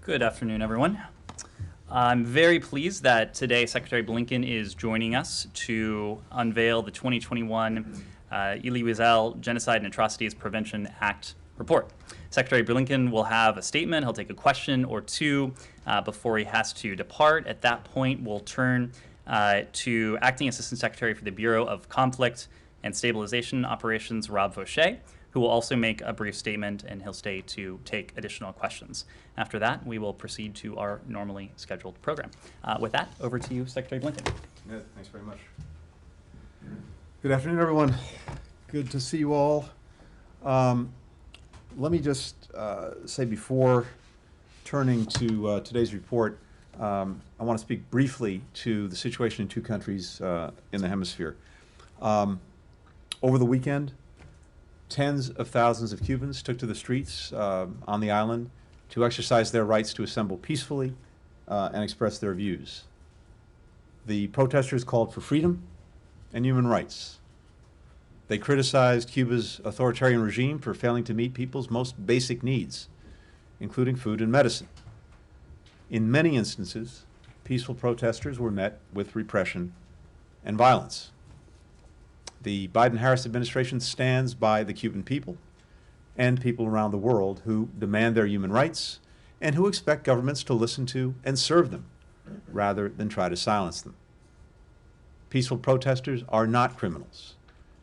Good afternoon, everyone. I'm very pleased that today Secretary Blinken is joining us to unveil the 2021 Elie Wiesel Genocide and Atrocities Prevention Act report. Secretary Blinken will have a statement. He'll take a question or two before he has to depart. At that point, we'll turn to Acting Assistant Secretary for the Bureau of Conflict and Stabilization Operations, Rob Fauché, who will also make a brief statement, and he'll stay to take additional questions. After that, we will proceed to our normally scheduled program. With that, over to you, Secretary Blinken. Ned, thanks very much. Good afternoon, everyone. Good to see you all. Let me just say before turning to today's report, I want to speak briefly to the situation in two countries in the hemisphere. Over the weekend, tens of thousands of Cubans took to the streets on the island to exercise their rights to assemble peacefully and express their views. The protesters called for freedom and human rights. They criticized Cuba's authoritarian regime for failing to meet people's most basic needs, including food and medicine. In many instances, peaceful protesters were met with repression and violence. The Biden-Harris administration stands by the Cuban people and people around the world who demand their human rights and who expect governments to listen to and serve them rather than try to silence them. Peaceful protesters are not criminals,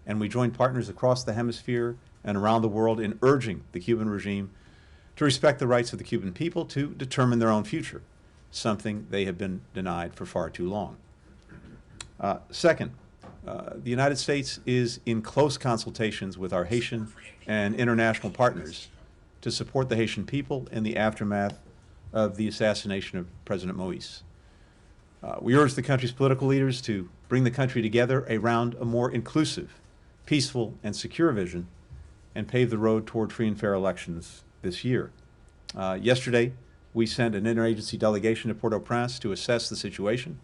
and we join partners across the hemisphere and around the world in urging the Cuban regime to respect the rights of the Cuban people to determine their own future, something they have been denied for far too long. Second, the United States is in close consultations with our Haitian and international partners to support the Haitian people in the aftermath of the assassination of President Moïse. We urge the country's political leaders to bring the country together around a more inclusive, peaceful, and secure vision and pave the road toward free and fair elections this year. Yesterday, we sent an interagency delegation to Port-au-Prince to assess the situation,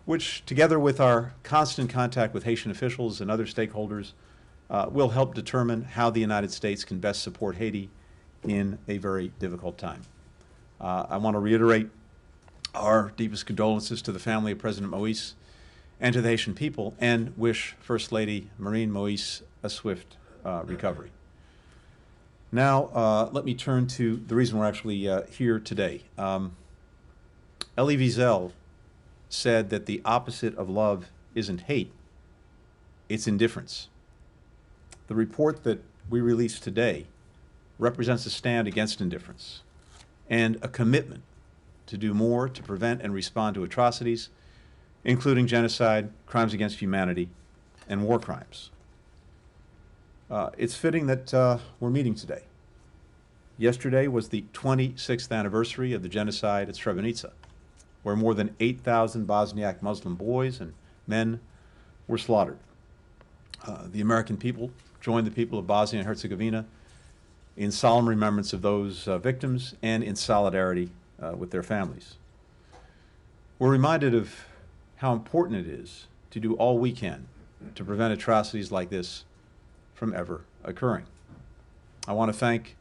which, together with our constant contact with Haitian officials and other stakeholders, will help determine how the United States can best support Haiti in a very difficult time. I want to reiterate our deepest condolences to the family of President Moïse and to the Haitian people, and wish First Lady Marine Moïse a swift recovery. Now, let me turn to the reason we're actually here today. Elie Wiesel said that the opposite of love isn't hate, it's indifference. The report that we released today represents a stand against indifference and a commitment to do more to prevent and respond to atrocities, including genocide, crimes against humanity, and war crimes. It's fitting that we're meeting today. Yesterday was the 26th anniversary of the genocide at Srebrenica, where more than 8,000 Bosniak Muslim boys and men were slaughtered. The American people joined the people of Bosnia and Herzegovina in solemn remembrance of those victims and in solidarity with their families. We're reminded of how important it is to do all we can to prevent atrocities like this from ever occurring. I want to thank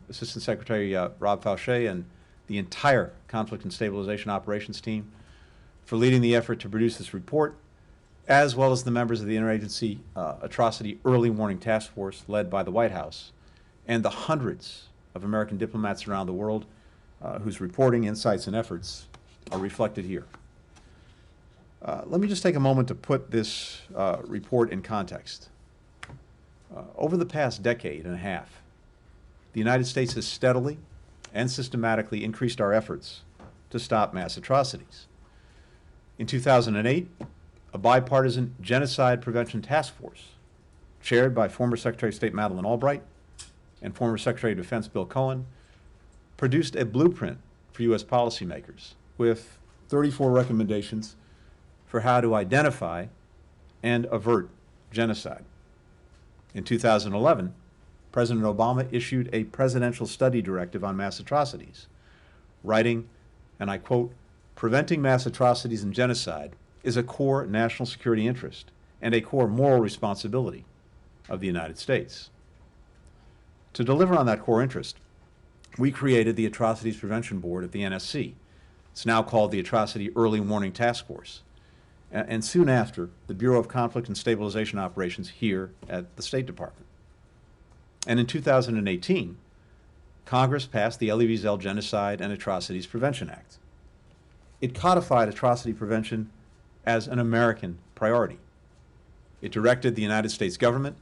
Assistant Secretary Rob Fauché and the entire Conflict and Stabilization Operations team for leading the effort to produce this report, as well as the members of the Interagency Atrocity Early Warning Task Force led by the White House, and the hundreds of American diplomats around the world whose reporting, insights, and efforts are reflected here. Let me just take a moment to put this report in context. Over the past decade and a half, the United States has steadily and systematically increased our efforts to stop mass atrocities. In 2008, a bipartisan genocide prevention task force, chaired by former Secretary of State Madeleine Albright and former Secretary of Defense Bill Cohen, produced a blueprint for U.S. policymakers with 34 recommendations for how to identify and avert genocide. In 2011, President Obama issued a presidential study directive on mass atrocities, writing, and I quote, "Preventing mass atrocities and genocide is a core national security interest and a core moral responsibility of the United States." To deliver on that core interest, we created the Atrocities Prevention Board at the NSC. It's now called the Atrocity Early Warning Task Force. And soon after, the Bureau of Conflict and Stabilization Operations here at the State Department. And in 2018, Congress passed the Elie Wiesel Genocide and Atrocities Prevention Act. It codified atrocity prevention as an American priority. It directed the United States government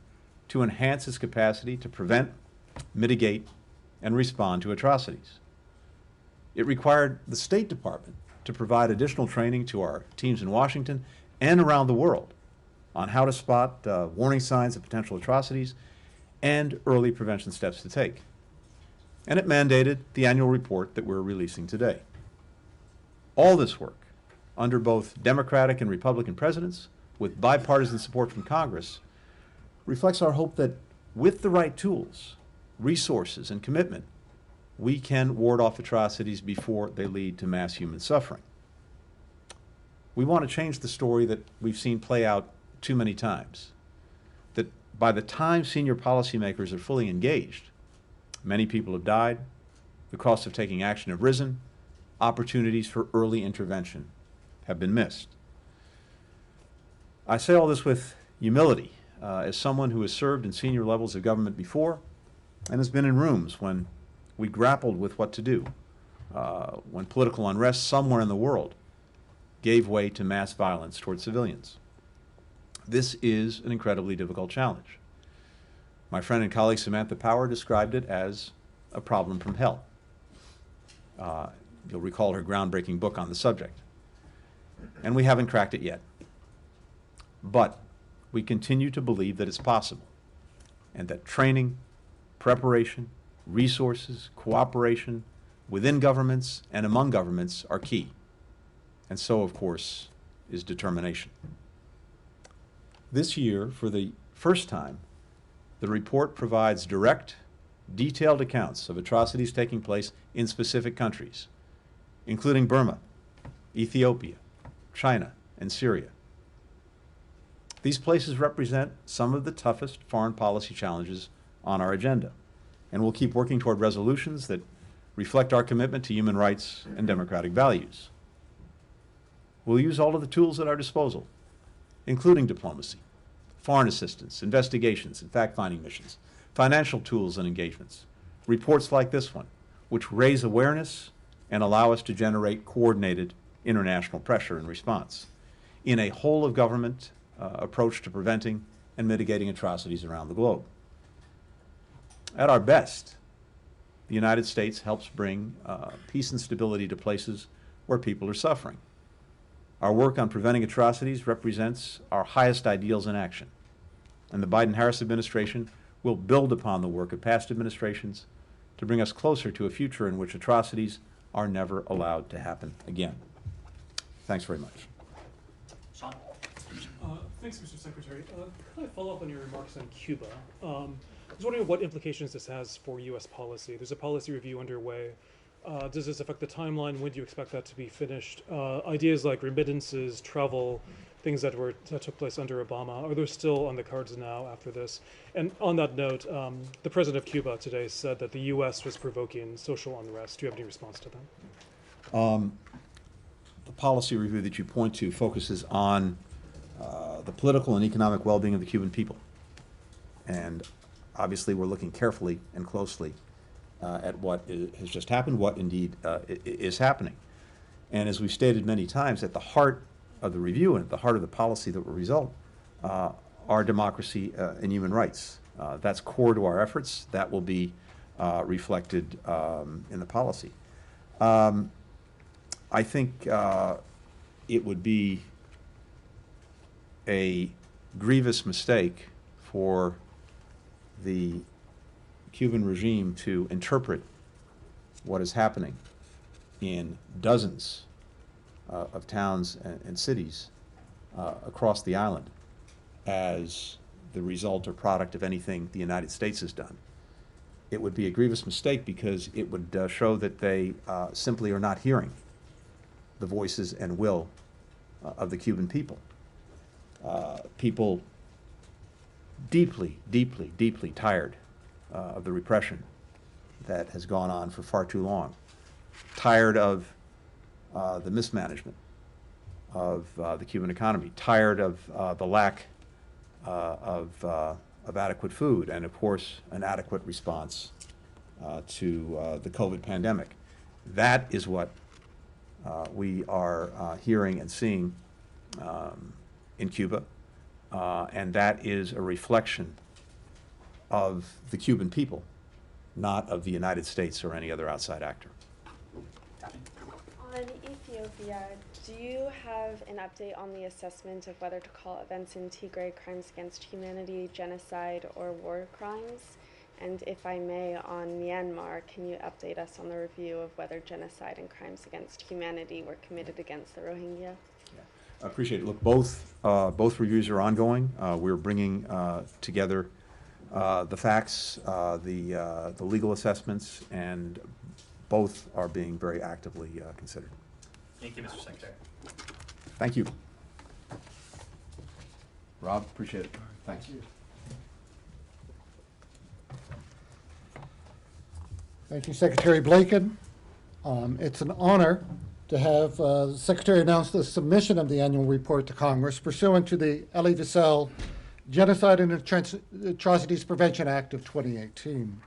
to enhance its capacity to prevent, mitigate, and respond to atrocities. It required the State Department to provide additional training to our teams in Washington and around the world on how to spot warning signs of potential atrocities and early prevention steps to take. And it mandated the annual report that we're releasing today. All this work, under both Democratic and Republican presidents, with bipartisan support from Congress, reflects our hope that with the right tools, resources, and commitment, we can ward off atrocities before they lead to mass human suffering. We want to change the story that we've seen play out too many times, that by the time senior policymakers are fully engaged, many people have died, the costs of taking action have risen, opportunities for early intervention have been missed. I say all this with humility, as someone who has served in senior levels of government before and has been in rooms when we grappled with what to do, when political unrest somewhere in the world gave way to mass violence toward civilians. This is an incredibly difficult challenge. My friend and colleague Samantha Power described it as a problem from hell. You'll recall her groundbreaking book on the subject. And we haven't cracked it yet. But we continue to believe that it's possible, and that training, preparation, resources, cooperation within governments and among governments are key. And so, of course, is determination. This year, for the first time, the report provides direct, detailed accounts of atrocities taking place in specific countries, including Burma, Ethiopia, China, and Syria. These places represent some of the toughest foreign policy challenges on our agenda, and we'll keep working toward resolutions that reflect our commitment to human rights and democratic values. We'll use all of the tools at our disposal, including diplomacy, foreign assistance, investigations, and fact-finding missions, financial tools and engagements, reports like this one, which raise awareness and allow us to generate coordinated international pressure and response in a whole-of-government approach to preventing and mitigating atrocities around the globe. At our best, the United States helps bring peace and stability to places where people are suffering. Our work on preventing atrocities represents our highest ideals in action, and the Biden-Harris administration will build upon the work of past administrations to bring us closer to a future in which atrocities are never allowed to happen again. Thanks very much. Sean? Thanks, Mr. Secretary. Could I follow up on your remarks on Cuba? I was wondering what implications this has for U.S. policy. There's a policy review underway. Does this affect the timeline? When do you expect that to be finished? Ideas like remittances, travel, things that took place under Obama, are those still on the cards now after this? And on that note, the president of Cuba today said that the U.S. was provoking social unrest. Do you have any response to that? The policy review that you point to focuses on the political and economic well-being of the Cuban people. And obviously we're looking carefully and closely at what has just happened, what indeed is happening. And as we've stated many times, at the heart of the review and at the heart of the policy that will result are democracy and human rights. That's core to our efforts. That will be reflected in the policy. I think it would be a grievous mistake for the Cuban regime to interpret what is happening in dozens of towns and cities across the island as the result or product of anything the United States has done. It would be a grievous mistake because it would show that they simply are not hearing the voices and will of the Cuban people. People deeply, deeply, deeply tired of the repression that has gone on for far too long, tired of the mismanagement of the Cuban economy, tired of the lack of adequate food, and of course an adequate response to the COVID pandemic. That is what we are hearing and seeing in Cuba, and that is a reflection of the Cuban people, not of the United States or any other outside actor. On Ethiopia, do you have an update on the assessment of whether to call events in Tigray crimes against humanity, genocide, or war crimes? And if I may, on Myanmar, can you update us on the review of whether genocide and crimes against humanity were committed against the Rohingya? Yeah. I appreciate it. Look, both reviews are ongoing. We're bringing together the facts, the legal assessments, and both are being very actively considered. Thank you, Mr. Secretary. Thank you. Rob, appreciate it. Thanks. Thank you, Secretary Blinken. It's an honor to have the Secretary announce the submission of the annual report to Congress pursuant to the Elie Wiesel Genocide and Atrocities Prevention Act of 2018.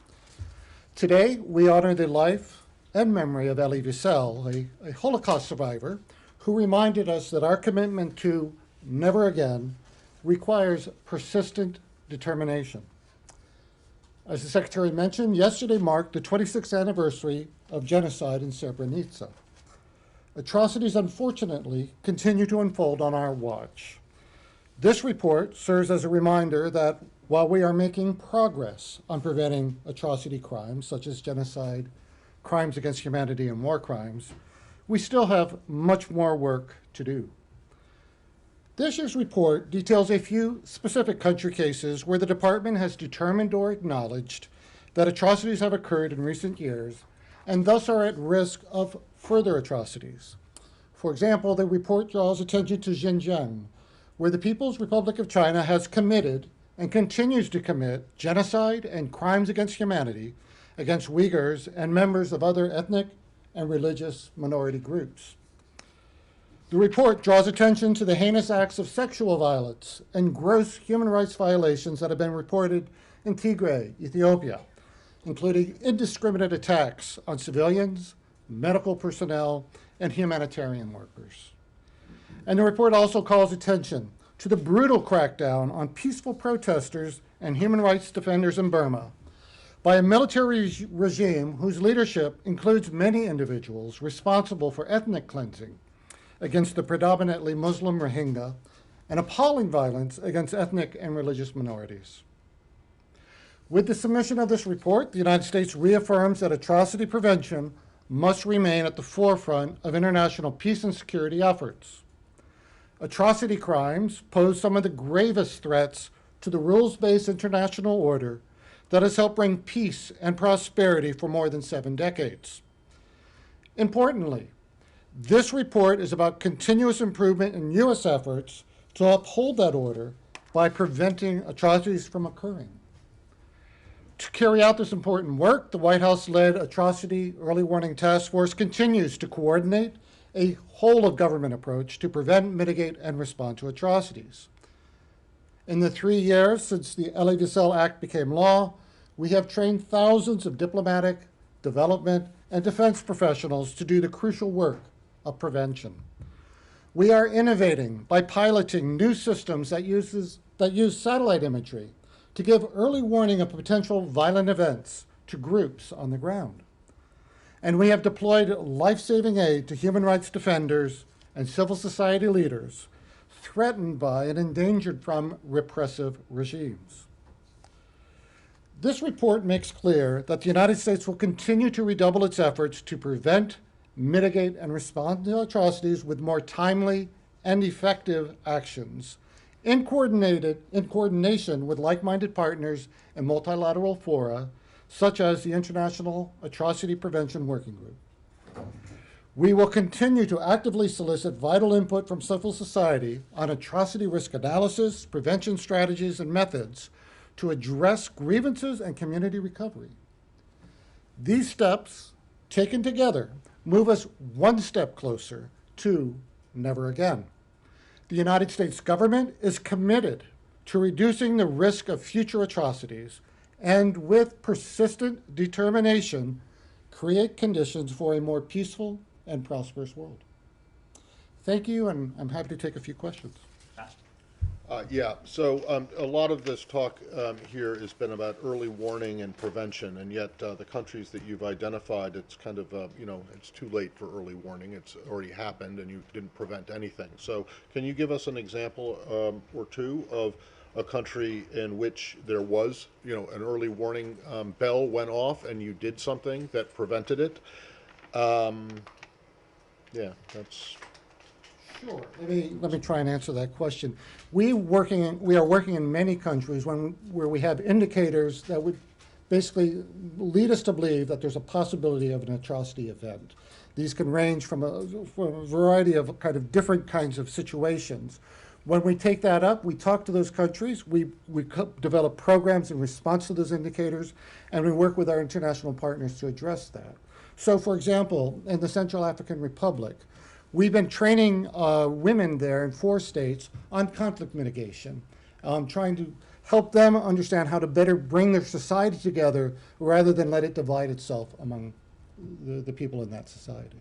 Today, we honor the life and memory of Elie Wiesel, a Holocaust survivor who reminded us that our commitment to never again requires persistent determination. As the Secretary mentioned, yesterday marked the 26th anniversary of genocide in Srebrenica. Atrocities, unfortunately, continue to unfold on our watch. This report serves as a reminder that while we are making progress on preventing atrocity crimes, such as genocide, crimes against humanity, and war crimes, we still have much more work to do. This year's report details a few specific country cases where the department has determined or acknowledged that atrocities have occurred in recent years and thus are at risk of further atrocities. For example, the report draws attention to Xinjiang, where the People's Republic of China has committed and continues to commit genocide and crimes against humanity against Uyghurs and members of other ethnic and religious minority groups. The report draws attention to the heinous acts of sexual violence and gross human rights violations that have been reported in Tigray, Ethiopia, including indiscriminate attacks on civilians, medical personnel, and humanitarian workers. And the report also calls attention to the brutal crackdown on peaceful protesters and human rights defenders in Burma by a military regime whose leadership includes many individuals responsible for ethnic cleansing against the predominantly Muslim Rohingya and appalling violence against ethnic and religious minorities. With the submission of this report, the United States reaffirms that atrocity prevention must remain at the forefront of international peace and security efforts. Atrocity crimes pose some of the gravest threats to the rules-based international order that has helped bring peace and prosperity for more than 7 decades. Importantly, this report is about continuous improvement in U.S. efforts to uphold that order by preventing atrocities from occurring. To carry out this important work, the White House-led Atrocity Early Warning Task Force continues to coordinate a whole-of-government approach to prevent, mitigate, and respond to atrocities. In the 3 years since the Elie Wiesel Act became law, we have trained thousands of diplomatic, development, and defense professionals to do the crucial work of prevention. We are innovating by piloting new systems that use satellite imagery to give early warning of potential violent events to groups on the ground. And we have deployed life-saving aid to human rights defenders and civil society leaders threatened by and endangered from repressive regimes. This report makes clear that the United States will continue to redouble its efforts to prevent, mitigate, and respond to atrocities with more timely and effective actions in coordination with like-minded partners and multilateral fora, such as the International Atrocity Prevention Working Group. We will continue to actively solicit vital input from civil society on atrocity risk analysis, prevention strategies, and methods to address grievances and community recovery. These steps, taken together, move us one step closer to never again. The United States government is committed to reducing the risk of future atrocities and, with persistent determination, create conditions for a more peaceful and prosperous world. Thank you, and I'm happy to take a few questions. Yeah, so a lot of this talk here has been about early warning and prevention, and yet the countries that you've identified, it's kind of, you know, it's too late for early warning. It's already happened and you didn't prevent anything. So can you give us an example or two of a country in which there was, you know, an early warning bell went off and you did something that prevented it? Yeah, that's... Sure. Let me try and answer that question. We are working in many countries where we have indicators that would basically lead us to believe that there's a possibility of an atrocity event. These can range from a variety of kind of different kinds of situations. When we take that up, we talk to those countries, we develop programs in response to those indicators, and we work with our international partners to address that. So, for example, in the Central African Republic, we've been training women there in 4 states on conflict mitigation, trying to help them understand how to better bring their society together rather than let it divide itself among the people in that society.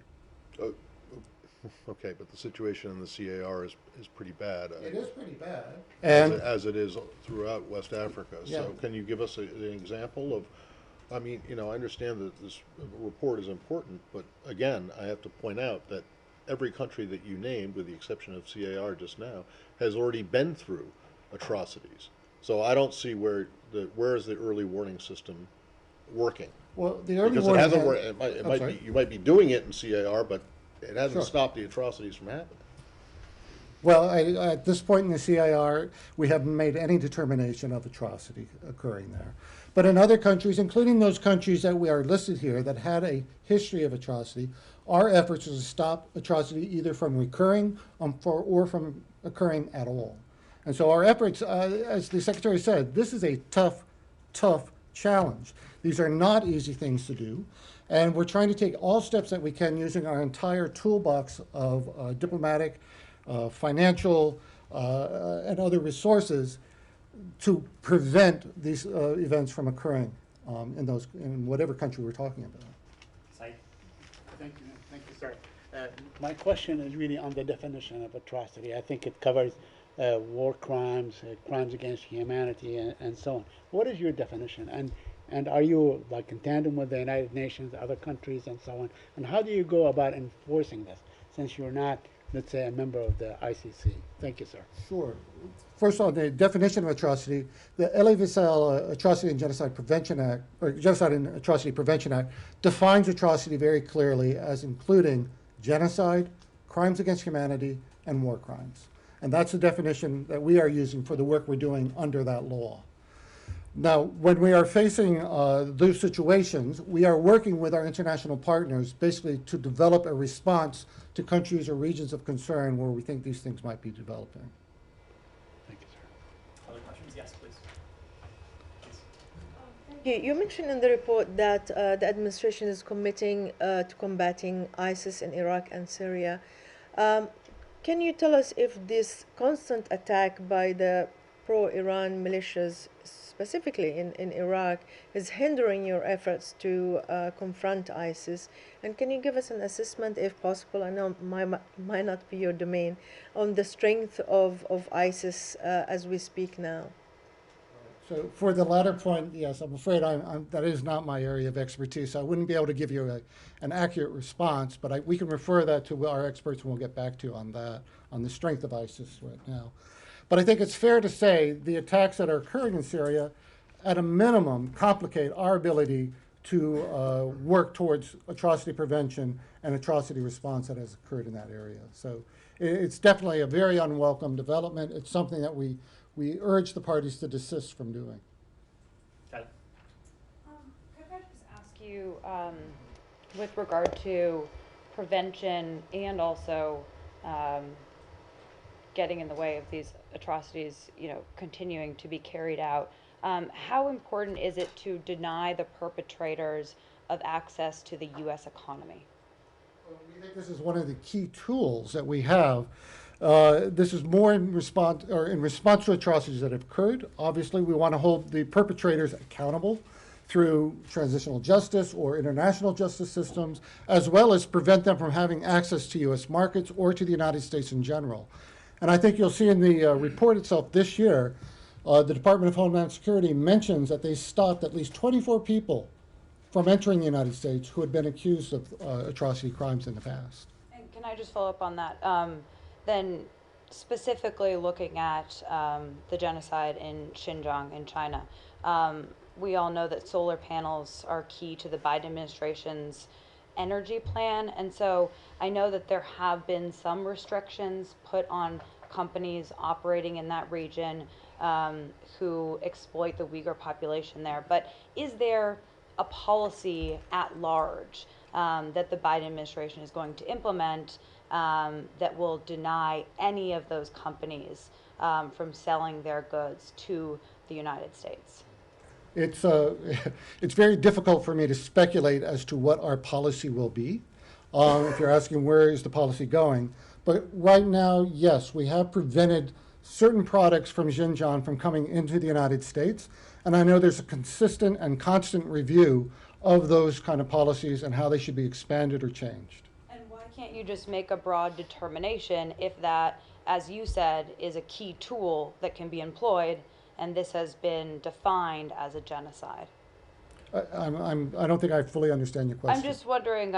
Okay, but the situation in the CAR is pretty bad. It is pretty bad. As it is throughout West Africa. Yeah. So can you give us an example of, I mean, you know, I understand that this report is important, but again, I have to point out that every country that you named, with the exception of CAR just now, has already been through atrocities. So I don't see where is the early warning system working? Well, the early Because warning it hasn't worked. It might be, you might be doing it in CAR, but it hasn't Sure. stopped the atrocities from happening. Well, at this point in the CIR, we haven't made any determination of atrocity occurring there. But in other countries, including those countries that we are listed here that had a history of atrocity, our efforts are to stop atrocity either from recurring or from occurring at all. And so our efforts, as the Secretary said, this is a tough, tough challenge. These are not easy things to do. And we're trying to take all steps that we can using our entire toolbox of diplomatic, financial, and other resources to prevent these events from occurring in whatever country we're talking about. Thank you, sir. My question is really on the definition of atrocity. I think it covers war crimes, crimes against humanity, and so on. What is your definition? And are you like in tandem with the United Nations, other countries, and so on? And how do you go about enforcing this, since you're not, let's say, a member of the ICC? Thank you, sir. Sure. First of all, the definition of atrocity, the Elie Wiesel Atrocity and Genocide Prevention Act, or Genocide and Atrocity Prevention Act, defines atrocity very clearly as including genocide, crimes against humanity, and war crimes. And that's the definition that we are using for the work we're doing under that law. Now, when we are facing those situations, we are working with our international partners basically to develop a response to countries or regions of concern where we think these things might be developing. Thank you, sir. Other questions? Yes, please. You mentioned in the report that the administration is committing to combating ISIS in Iraq and Syria. Can you tell us if this constant attack by the pro-Iran militias, specifically in Iraq, is hindering your efforts to confront ISIS? And can you give us an assessment, if possible, I know it might not be your domain, on the strength of ISIS as we speak now? So for the latter point, yes, I'm afraid that is not my area of expertise. So I wouldn't be able to give you an accurate response, but we can refer that to our experts and we'll get back to you on that, on the strength of ISIS right now. But I think it's fair to say the attacks that are occurring in Syria, at a minimum, complicate our ability to work towards atrocity prevention and atrocity response that has occurred in that area. So it's definitely a very unwelcome development. It's something that we urge the parties to desist from doing. Got it. Could I just ask you, with regard to prevention and also getting in the way of these atrocities, continuing to be carried out, how important is it to deny the perpetrators of access to the U.S. economy? We think this is one of the key tools that we have. This is more in response to atrocities that have occurred. Obviously, we want to hold the perpetrators accountable through transitional justice or international justice systems, as well as prevent them from having access to U.S. markets or to the United States in general. And I think you'll see in the report itself this year, the Department of Homeland Security mentions that they stopped at least 24 people from entering the United States who had been accused of atrocity crimes in the past. And can I just follow up on that? Then specifically looking at the genocide in Xinjiang in China, we all know that solar panels are key to the Biden administration's energy plan. And so I know that there have been some restrictions put on companies operating in that region who exploit the Uyghur population there. But is there a policy at large that the Biden administration is going to implement that will deny any of those companies from selling their goods to the United States? It's very difficult for me to speculate as to what our policy will be. If you're asking where is the policy going, but right now, yes, we have prevented certain products from Xinjiang from coming into the United States, and I know there's a consistent and constant review of those kind of policies and how they should be expanded or changed. And why can't you just make a broad determination if that, as you said, is a key tool that can be employed, and this has been defined as a genocide? I don't think I fully understand your question. I'm just wondering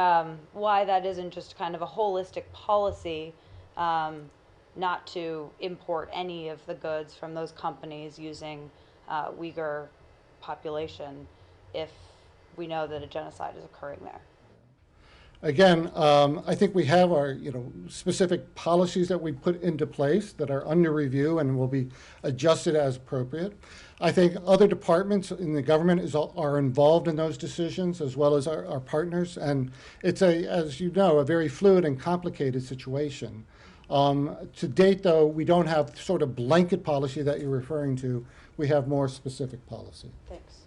why that isn't just kind of a holistic policy not to import any of the goods from those companies using Uyghur population if we know that a genocide is occurring there. Again, I think we have our specific policies that we put into place that are under review and will be adjusted as appropriate. I think other departments in the government are involved in those decisions as well as our partners, and it's as you know, a very fluid and complicated situation. To date, though, we don't have sort of blanket policy that you're referring to. We have more specific policy. Thanks.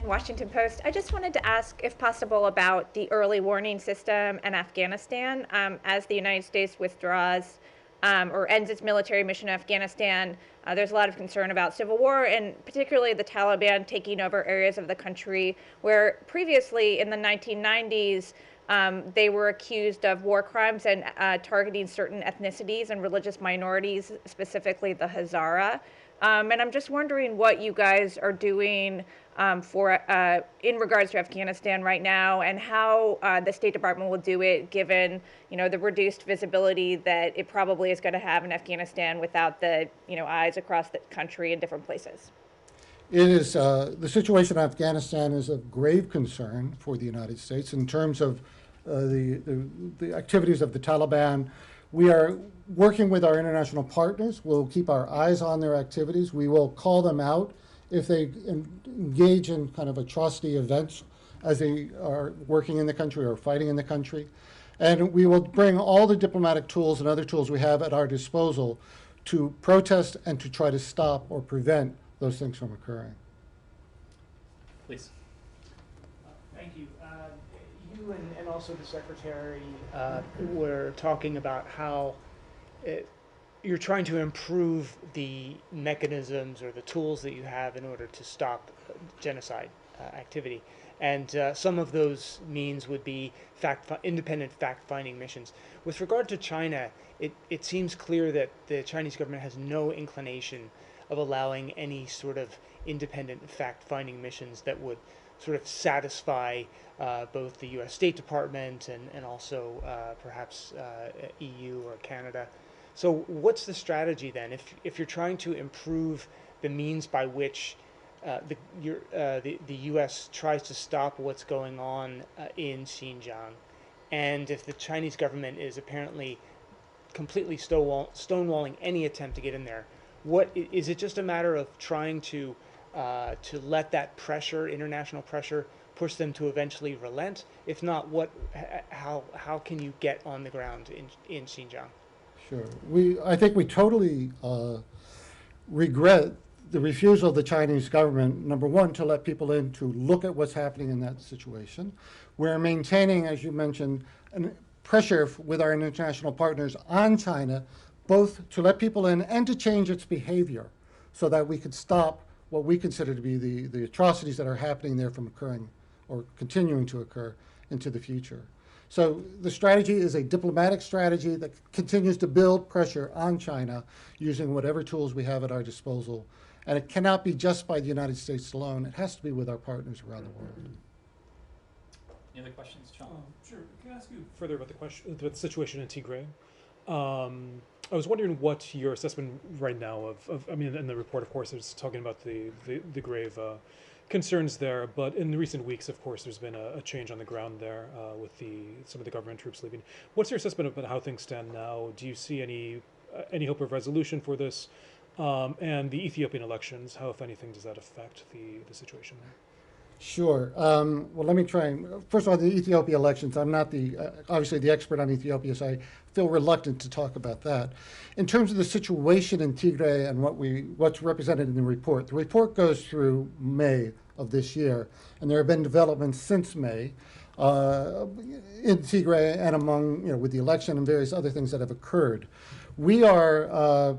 Washington Post. I just wanted to ask, if possible, about the early warning system in Afghanistan. As the United States withdraws or ends its military mission in Afghanistan, there's a lot of concern about civil war and particularly the Taliban taking over areas of the country where previously in the 1990s they were accused of war crimes and targeting certain ethnicities and religious minorities, specifically the Hazara. And I'm just wondering what you guys are doing in regards to Afghanistan right now, and how the State Department will do it, given the reduced visibility that it probably is going to have in Afghanistan without the eyes across the country in different places. It is the situation in Afghanistan is of grave concern for the United States in terms of the activities of the Taliban. We are working with our international partners. We'll keep our eyes on their activities. We will call them out if they engage in kind of atrocity events as they are working in the country or fighting in the country. And we will bring all the diplomatic tools and other tools we have at our disposal to protest and to try to stop or prevent those things from occurring. Please. Thank you. You and also the Secretary were talking about how you're trying to improve the mechanisms or the tools that you have in order to stop genocide activity. And some of those means would be independent fact-finding missions. With regard to China, it seems clear that the Chinese government has no inclination of allowing any sort of independent fact-finding missions that would sort of satisfy both the U.S. State Department and also perhaps EU or Canada. So what's the strategy then? If you're trying to improve the means by which the U.S. tries to stop what's going on in Xinjiang, and if the Chinese government is apparently completely stonewalling any attempt to get in there, what is it? Just a matter of trying to let that pressure, international pressure, push them to eventually relent? If not, how can you get on the ground in Xinjiang? Sure. I think we totally regret the refusal of the Chinese government, number one, to let people in to look at what's happening in that situation. We're maintaining, as you mentioned, pressure with our international partners on China, both to let people in and to change its behavior so that we could stop what we consider to be the atrocities that are happening there from occurring or continuing to occur into the future. So the strategy is a diplomatic strategy that continues to build pressure on China using whatever tools we have at our disposal. And it cannot be just by the United States alone. It has to be with our partners around the world. Any other questions, Sean? Sure. Can I ask you further about the situation in Tigray? I was wondering what your assessment right now I mean, in the report, of course, it's talking about the grave concerns there, but in the recent weeks, of course, there's been a change on the ground there with some of the government troops leaving. What's your assessment about how things stand now? Do you see any hope of resolution for this? And the Ethiopian elections, how, if anything, does that affect the situation there? Sure. Well, let me try and, first of all, the Ethiopia elections, I'm not obviously the expert on Ethiopia, so I feel reluctant to talk about that. In terms of the situation in Tigray and what's represented in the report goes through May of this year, and there have been developments since May in Tigray and among, with the election and various other things that have occurred. We are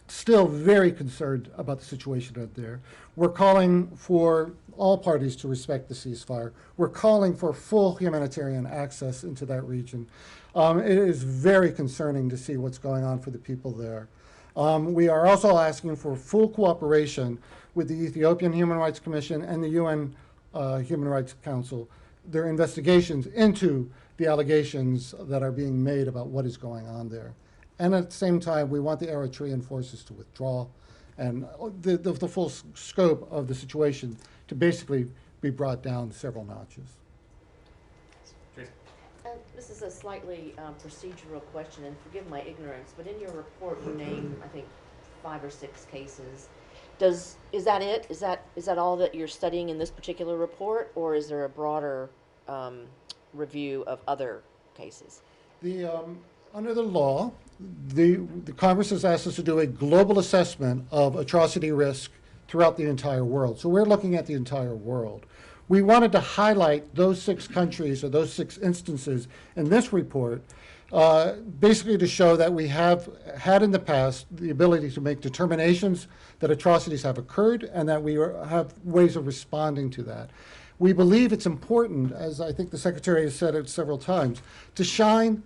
still very concerned about the situation out there. We're calling for all parties to respect the ceasefire. We're calling for full humanitarian access into that region. It is very concerning to see what's going on for the people there. We are also asking for full cooperation with the Ethiopian Human Rights Commission and the UN Human Rights Council, their investigations into the allegations that are being made about what is going on there. And at the same time, we want the Eritrean forces to withdraw and the full scope of the situation to basically be brought down several notches. This is a slightly procedural question, and forgive my ignorance, but in your report you name, I think, 5 or 6 cases. Is that it? Is that all that you're studying in this particular report, or is there a broader review of other cases? Under the law, the Congress has asked us to do a global assessment of atrocity risk throughout the entire world. So we're looking at the entire world. We wanted to highlight those 6 countries or those 6 instances in this report, basically to show that we have had in the past the ability to make determinations that atrocities have occurred and that we have ways of responding to that. We believe it's important, as I think the Secretary has said it several times, to shine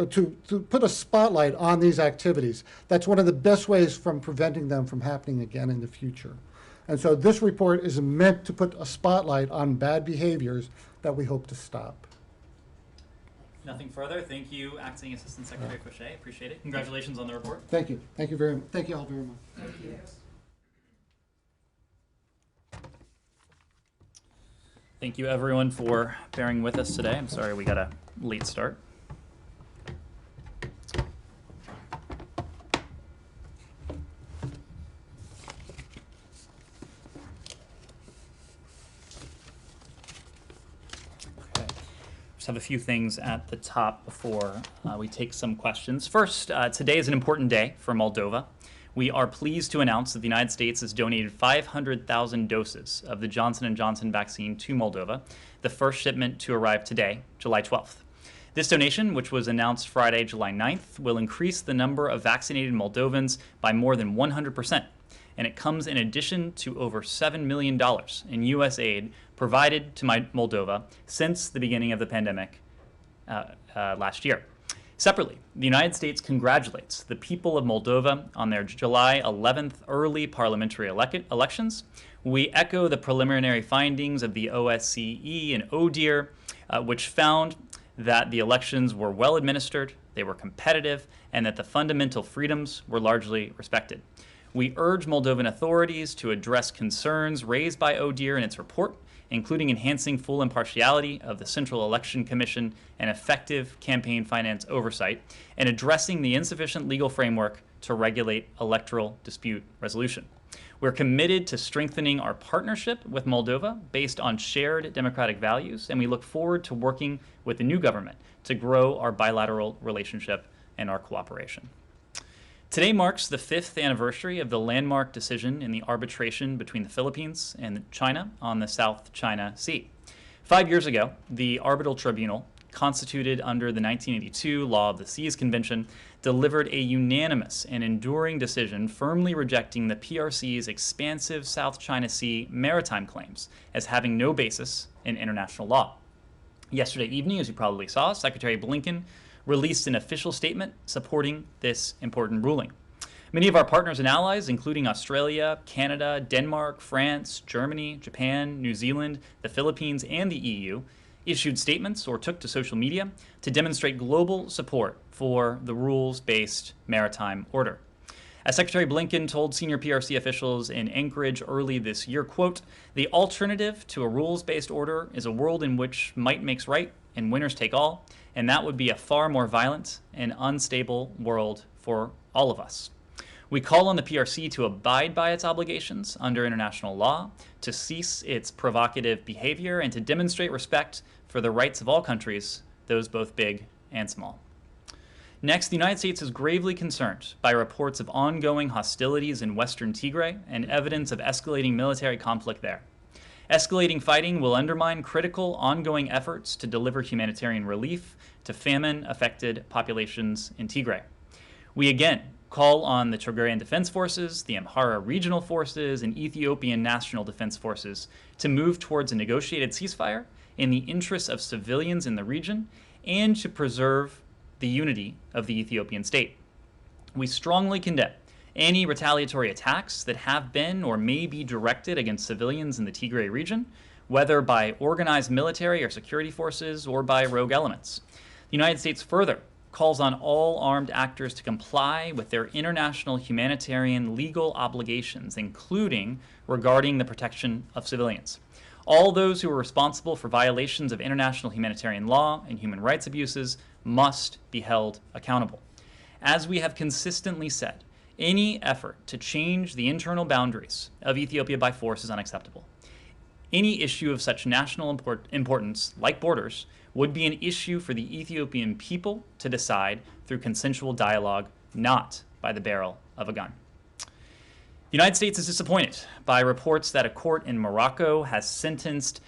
to put a spotlight on these activities. That's one of the best ways from preventing them from happening again in the future. And so this report is meant to put a spotlight on bad behaviors that we hope to stop. Nothing further. Thank you, Acting Assistant Secretary Cochet. Appreciate it. Congratulations on the report. Thank you. Thank you very much. Thank you all very much. Thank you. Thank you, everyone, for bearing with us today. I'm sorry we got a late start. Just have a few things at the top before we take some questions. First, today is an important day for Moldova. We are pleased to announce that the United States has donated 500,000 doses of the Johnson & Johnson vaccine to Moldova, the first shipment to arrive today, July 12th. This donation, which was announced Friday, July 9th, will increase the number of vaccinated Moldovans by more than 100%, and it comes in addition to over $7 million in U.S. aid provided to Moldova since the beginning of the pandemic last year. Separately, the United States congratulates the people of Moldova on their July 11th early parliamentary elections. We echo the preliminary findings of the OSCE and ODIHR, which found that the elections were well administered, they were competitive, and that the fundamental freedoms were largely respected. We urge Moldovan authorities to address concerns raised by ODIHR in its report, including enhancing full impartiality of the Central Election Commission and effective campaign finance oversight, and addressing the insufficient legal framework to regulate electoral dispute resolution. We're committed to strengthening our partnership with Moldova based on shared democratic values, and we look forward to working with the new government to grow our bilateral relationship and our cooperation. Today marks the 5th anniversary of the landmark decision in the arbitration between the Philippines and China on the South China Sea. 5 years ago, the arbitral tribunal, constituted under the 1982 Law of the Seas Convention, delivered a unanimous and enduring decision firmly rejecting the PRC's expansive South China Sea maritime claims as having no basis in international law. Yesterday evening, as you probably saw, Secretary Blinken released an official statement supporting this important ruling. Many of our partners and allies, including Australia, Canada, Denmark, France, Germany, Japan, New Zealand, the Philippines, and the EU, issued statements or took to social media to demonstrate global support for the rules-based maritime order. As Secretary Blinken told senior PRC officials in Anchorage early this year, quote, "The alternative to a rules-based order is a world in which might makes right and winners take all, and that would be a far more violent and unstable world for all of us. We call on the PRC to abide by its obligations under international law, to cease its provocative behavior, and to demonstrate respect for the rights of all countries, those both big and small." Next, the United States is gravely concerned by reports of ongoing hostilities in western Tigray and evidence of escalating military conflict there. Escalating fighting will undermine critical ongoing efforts to deliver humanitarian relief to famine-affected populations in Tigray. We again call on the Tigrayan Defense Forces, the Amhara Regional Forces, and Ethiopian National Defense Forces to move towards a negotiated ceasefire in the interests of civilians in the region and to preserve the unity of the Ethiopian state. We strongly condemn any retaliatory attacks that have been or may be directed against civilians in the Tigray region, whether by organized military or security forces or by rogue elements. The United States further calls on all armed actors to comply with their international humanitarian legal obligations, including regarding the protection of civilians. All those who are responsible for violations of international humanitarian law and human rights abuses must be held accountable. As we have consistently said, any effort to change the internal boundaries of Ethiopia by force is unacceptable. Any issue of such national importance, like borders, would be an issue for the Ethiopian people to decide through consensual dialogue, not by the barrel of a gun. The United States is disappointed by reports that a court in Morocco has sentenced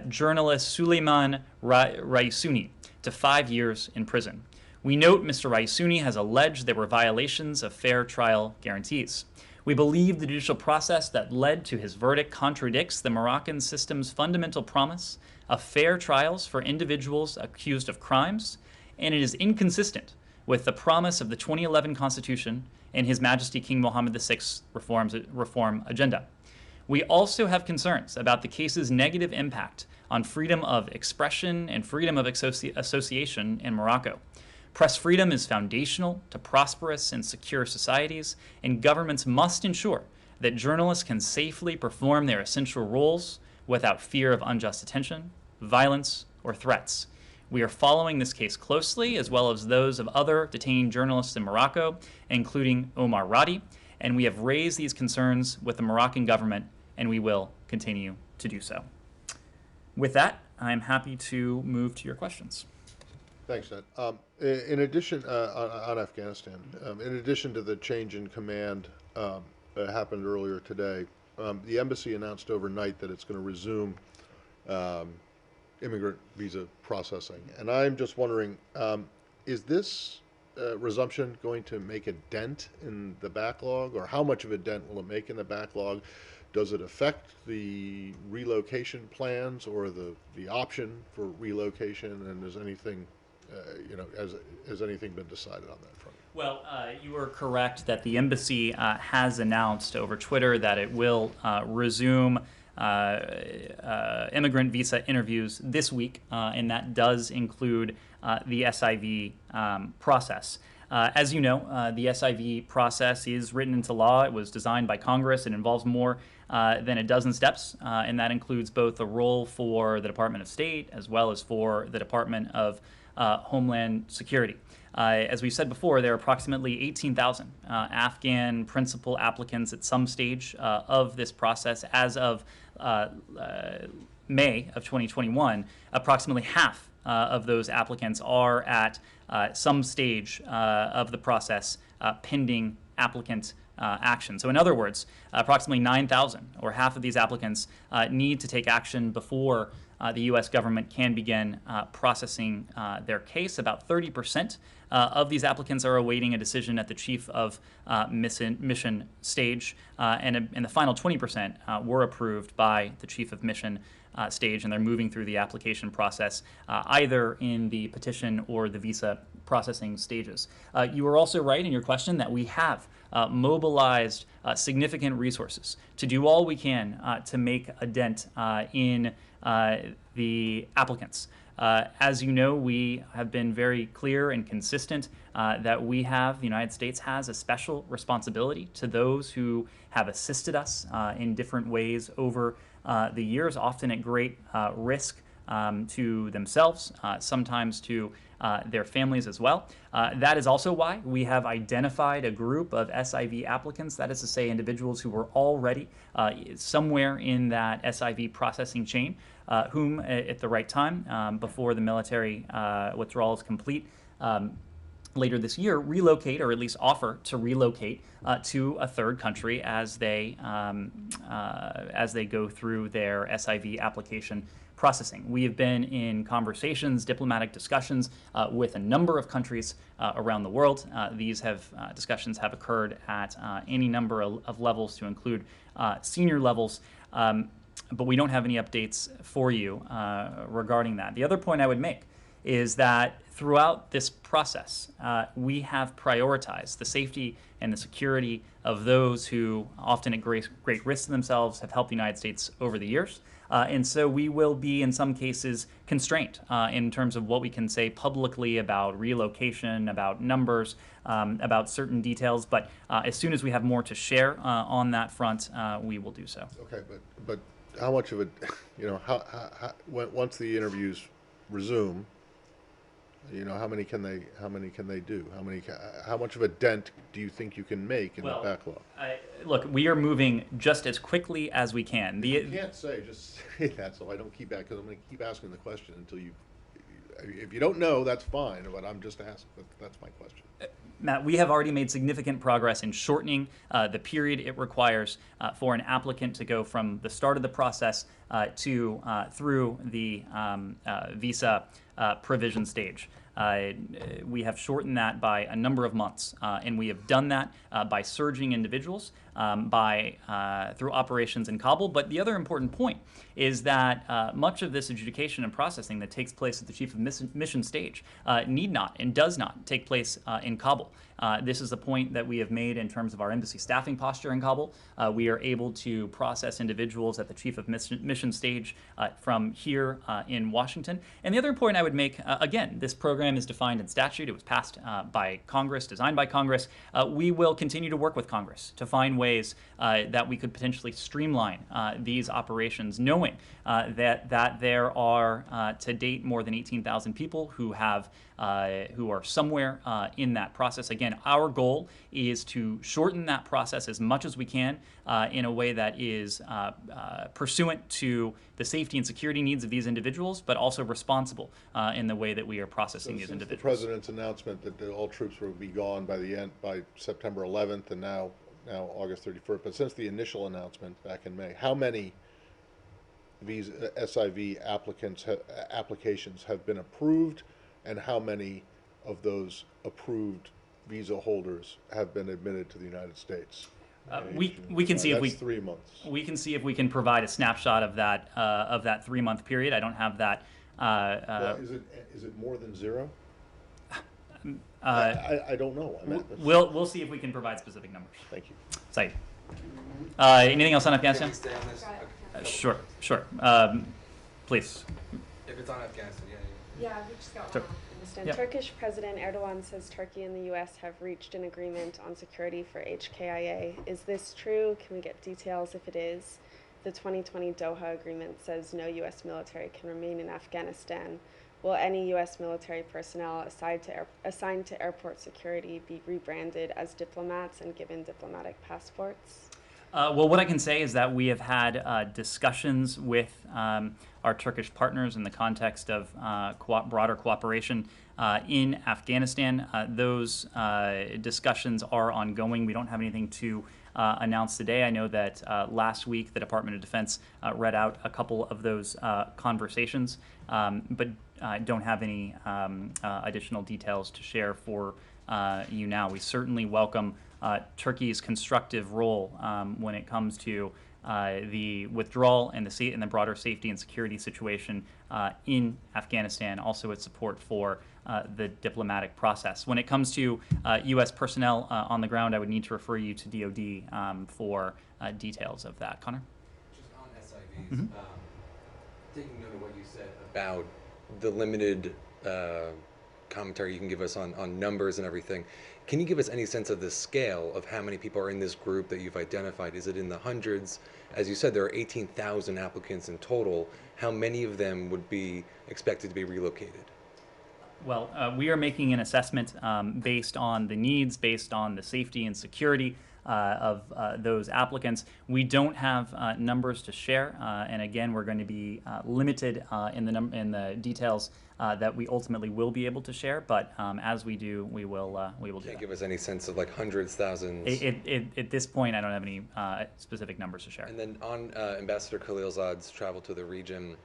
journalist Suleiman Raisuni to 5 years in prison. We note Mr. Raisuni has alleged there were violations of fair trial guarantees. We believe the judicial process that led to his verdict contradicts the Moroccan system's fundamental promise of fair trials for individuals accused of crimes, and it is inconsistent with the promise of the 2011 Constitution and His Majesty King Mohammed VI's reform agenda. We also have concerns about the case's negative impact on freedom of expression and freedom of association in Morocco. Press freedom is foundational to prosperous and secure societies, and governments must ensure that journalists can safely perform their essential roles without fear of unjust detention, violence, or threats. We are following this case closely, as well as those of other detained journalists in Morocco, including Omar Radi, and we have raised these concerns with the Moroccan government, and we will continue to do so. With that, I'm happy to move to your questions. Thanks, Ned. In addition, on Afghanistan, in addition to the change in command that happened earlier today, the embassy announced overnight that it's going to resume immigrant visa processing. And I'm just wondering, is this resumption going to make a dent in the backlog, or how much of a dent will it make in the backlog? Does it affect the relocation plans or the option for relocation? And is anything, has anything been decided on that front? Well, you are correct that the embassy has announced over Twitter that it will resume immigrant visa interviews this week, and that does include the SIV process. As you know, the SIV process is written into law. It was designed by Congress. It involves more than a dozen steps, and that includes both a role for the Department of State as well as for the Department of Homeland Security. As we said before, there are approximately 18,000 Afghan principal applicants at some stage of this process. As of May of 2021, approximately half of those applicants are at some stage of the process pending applicant action. So in other words, approximately 9,000 or half of these applicants need to take action before the U.S. government can begin processing their case. About 30% of these applicants are awaiting a decision at the chief of mission stage, and the final 20% were approved by the chief of mission stage, and they're moving through the application process either in the petition or the visa processing stages. You were also right in your question that we have mobilized significant resources to do all we can to make a dent in the applicants. As you know, we have been very clear and consistent that the United States has a special responsibility to those who have assisted us in different ways over the years, often at great risk to themselves, sometimes to their families as well. That is also why we have identified a group of SIV applicants, that is to say individuals who were already somewhere in that SIV processing chain, whom at the right time, before the military withdrawal is complete, later this year, relocate, or at least offer to relocate to a third country as they go through their SIV application processing. We have been in conversations, diplomatic discussions with a number of countries around the world. These discussions have occurred at any number of levels, to include senior levels. But we don't have any updates for you regarding that. The other point I would make is that throughout this process, we have prioritized the safety and the security of those who, often at great risk to themselves, have helped the United States over the years. And so we will be, in some cases, constrained in terms of what we can say publicly about relocation, about numbers, about certain details. But as soon as we have more to share on that front, we will do so. Okay, but how much of it, once the interviews resume, how many can they do? How much of a dent do you think you can make in the backlog? Look, we are moving just as quickly as we can. You can't just say that, so I don't keep asking, because I'm going to keep asking the question until if you don't know, that's fine, but I'm just asking, that's my question. Matt, we have already made significant progress in shortening the period it requires for an applicant to go from the start of the process through the visa provision stage. We have shortened that by a number of months, and we have done that by surging individuals through operations in Kabul. But the other important point is that much of this adjudication and processing that takes place at the chief of mission stage need not and does not take place in Kabul. This is a point that we have made in terms of our embassy staffing posture in Kabul. We are able to process individuals at the chief of mission stage from here in Washington. And the other point I would make, again, this program is defined in statute. It was passed by Congress, designed by Congress. We will continue to work with Congress to find ways that we could potentially streamline these operations, knowing that there are to date more than 18,000 people who are somewhere in that process. Again, our goal is to shorten that process as much as we can in a way that is pursuant to the safety and security needs of these individuals, but also responsible in the way that we are processing these individuals. The president's announcement that all troops will be gone by September 11th, and now August 31st. But since the initial announcement back in May, how many visa SIV applications have been approved, and how many of those approved visa holders have been admitted to the United States? We can see if 3 months. We can see if we can provide a snapshot of that 3-month period. I don't have that. Is it more than zero? I don't know. We'll see if we can provide specific numbers. Thank you. Said. Anything else on Afghanistan? Can we stay on this? Sure. Please. If it's on Afghanistan, yeah. Yeah, we just got Sure. one on Afghanistan. Yep. Turkish President Erdogan says Turkey and the U.S. have reached an agreement on security for HKIA. Is this true? Can we get details if it is? The 2020 Doha agreement says no U.S. military can remain in Afghanistan. Will any U.S. military personnel assigned to airport security be rebranded as diplomats and given diplomatic passports? Well, what I can say is that we have had discussions with our Turkish partners in the context of broader cooperation in Afghanistan. Those discussions are ongoing. We don't have anything to announce today. I know that last week the Department of Defense read out a couple of those conversations, but I don't have any additional details to share for you now. We certainly welcome Turkey's constructive role when it comes to the withdrawal and the broader safety and security situation in Afghanistan, also its support for the diplomatic process. When it comes to U.S. personnel on the ground, I would need to refer you to DoD for details of that. Connor? Just on SIVs, taking note of what you said about the limited commentary you can give us on numbers and everything, can you give us any sense of the scale of how many people are in this group that you've identified? Is it in the hundreds? As you said, there are 18,000 applicants in total. How many of them would be expected to be relocated? Well, we are making an assessment based on the needs, based on the safety and security of those applicants. We don't have numbers to share, and again, we're going to be limited in the details that we ultimately will be able to share. But as we do, we will do Can't that. give us any sense of like hundreds, thousands. At this point, I don't have any specific numbers to share. And then on Ambassador Khalilzad's travel to the region,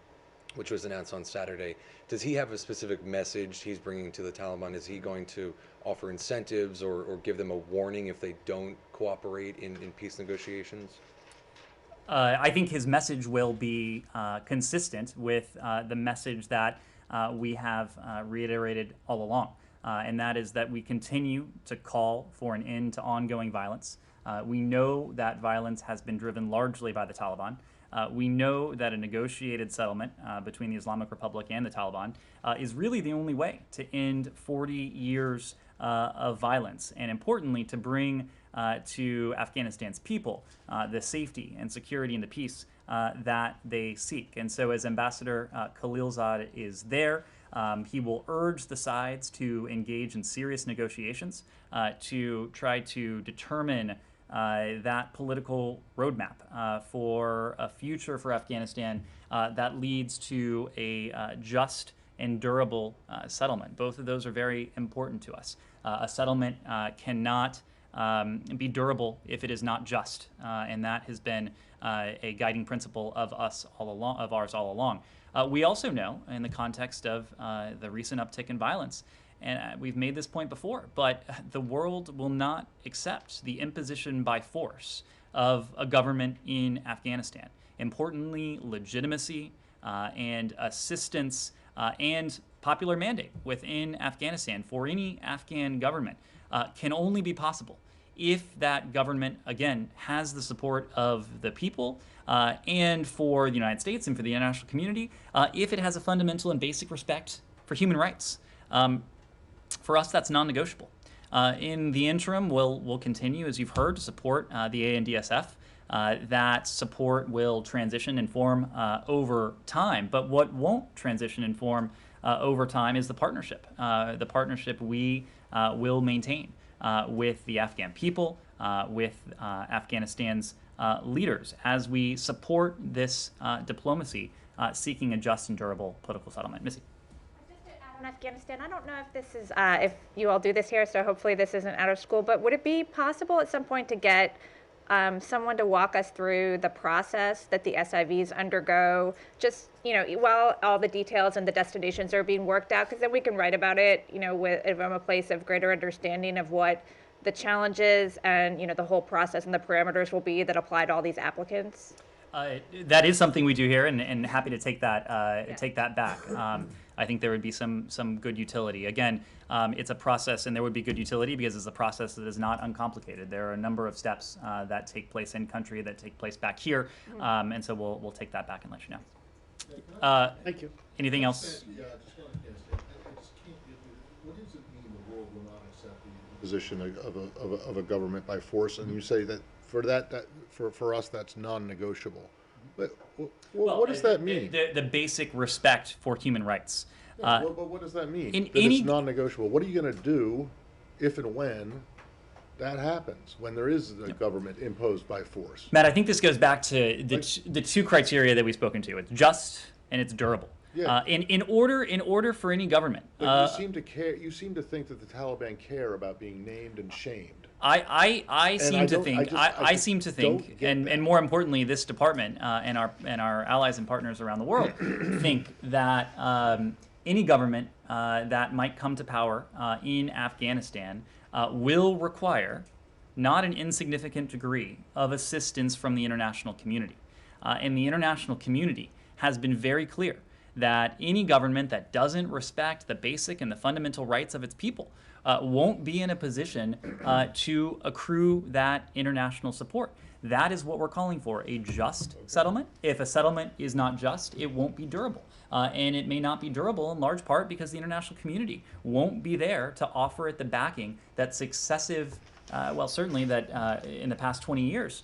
which was announced on Saturday, does he have a specific message he's bringing to the Taliban? Is he going to offer incentives or give them a warning if they don't cooperate in peace negotiations? I think his message will be consistent with the message that we have reiterated all along, and that is that we continue to call for an end to ongoing violence. We know that violence has been driven largely by the Taliban. We know that a negotiated settlement between the Islamic Republic and the Taliban is really the only way to end 40 years of violence, and importantly, to bring to Afghanistan's people the safety and security and the peace that they seek. And so as Ambassador Khalilzad is there, he will urge the sides to engage in serious negotiations to try to determine that political roadmap for a future for Afghanistan that leads to a just and durable settlement. Both of those are very important to us. A settlement cannot be durable if it is not just, and that has been a guiding principle of ours all along. We also know, in the context of the recent uptick in violence, and we've made this point before, but the world will not accept the imposition by force of a government in Afghanistan. Importantly, legitimacy and assistance and popular mandate within Afghanistan for any Afghan government can only be possible if that government, again, has the support of the people and for the United States and for the international community, if it has a fundamental and basic respect for human rights. For us, that's non-negotiable. In the interim, we'll continue, as you've heard, to support the ANDSF. That support will transition and form over time. But what won't transition and form over time is the partnership. The partnership we will maintain with the Afghan people, with Afghanistan's leaders, as we support this diplomacy seeking a just and durable political settlement. Missy. On Afghanistan, I don't know if this is, if you all do this here, so hopefully this isn't out of school, but would it be possible at some point to get someone to walk us through the process that the SIVs undergo, just, while all the details and the destinations are being worked out, because then we can write about it, from a place of greater understanding of what the challenges and, the whole process and the parameters will be that apply to all these applicants? That is something we do here, and happy to take that take that back. I think there would be some good utility. Again, it's a process, and there would be good utility because it's a process that is not uncomplicated. There are a number of steps that take place in country that take place back here, and so we'll take that back and let you know. Thank you. Anything else? Yeah, I just want to ask, what does it mean the world will not accept the position of a government by force? And you say that for us that's non-negotiable. But what does that mean? The basic respect for human rights. But what does that mean? In that it's non-negotiable. What are you going to do if and when that happens when there is a government imposed by force. Matt, I think this goes back to the two criteria that we've spoken to. It's just and it's durable. Yeah. In order for any government. But you seem to care. You seem to think that the Taliban care about being named and shamed. I seem to think, I seem to think, and more importantly, this department and our allies and partners around the world think that any government that might come to power in Afghanistan will require not an insignificant degree of assistance from the international community. And the international community has been very clear that any government that doesn't respect the basic and the fundamental rights of its people won't be in a position to accrue that international support. That is what we're calling for, a just settlement. If a settlement is not just, it won't be durable. And it may not be durable in large part because the international community won't be there to offer it the backing that successive, well, certainly that in the past 20 years,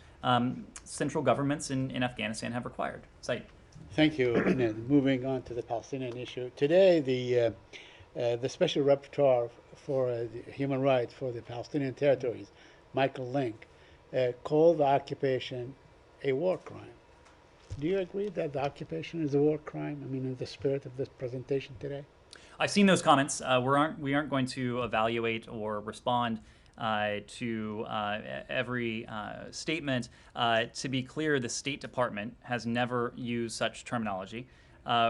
central governments in Afghanistan have required. Saeed. Thank you. And then moving on to the Palestinian issue. Today, the Special Rapporteur for Human Rights for the Palestinian territories, Michael Link, called the occupation a war crime. Do you agree that the occupation is a war crime? I mean, in the spirit of this presentation today? I've seen those comments. We aren't going to evaluate or respond to every statement. To be clear, the State Department has never used such terminology.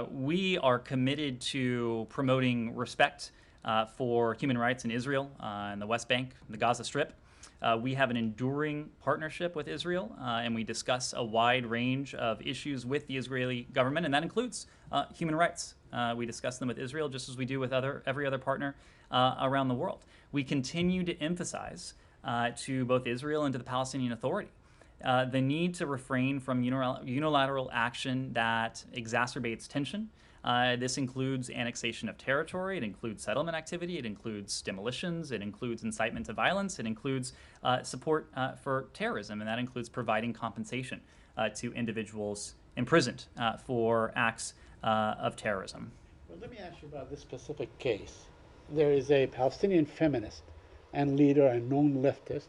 We are committed to promoting respect for human rights in Israel, in the West Bank, the Gaza Strip. We have an enduring partnership with Israel, and we discuss a wide range of issues with the Israeli government, and that includes human rights. We discuss them with Israel just as we do with every other partner around the world. We continue to emphasize to both Israel and to the Palestinian Authority the need to refrain from unilateral action that exacerbates tension. This includes annexation of territory, it includes settlement activity, it includes demolitions, it includes incitement to violence, it includes support for terrorism, and that includes providing compensation to individuals imprisoned for acts of terrorism. Well, let me ask you about this specific case. There is a Palestinian feminist and leader and known leftist,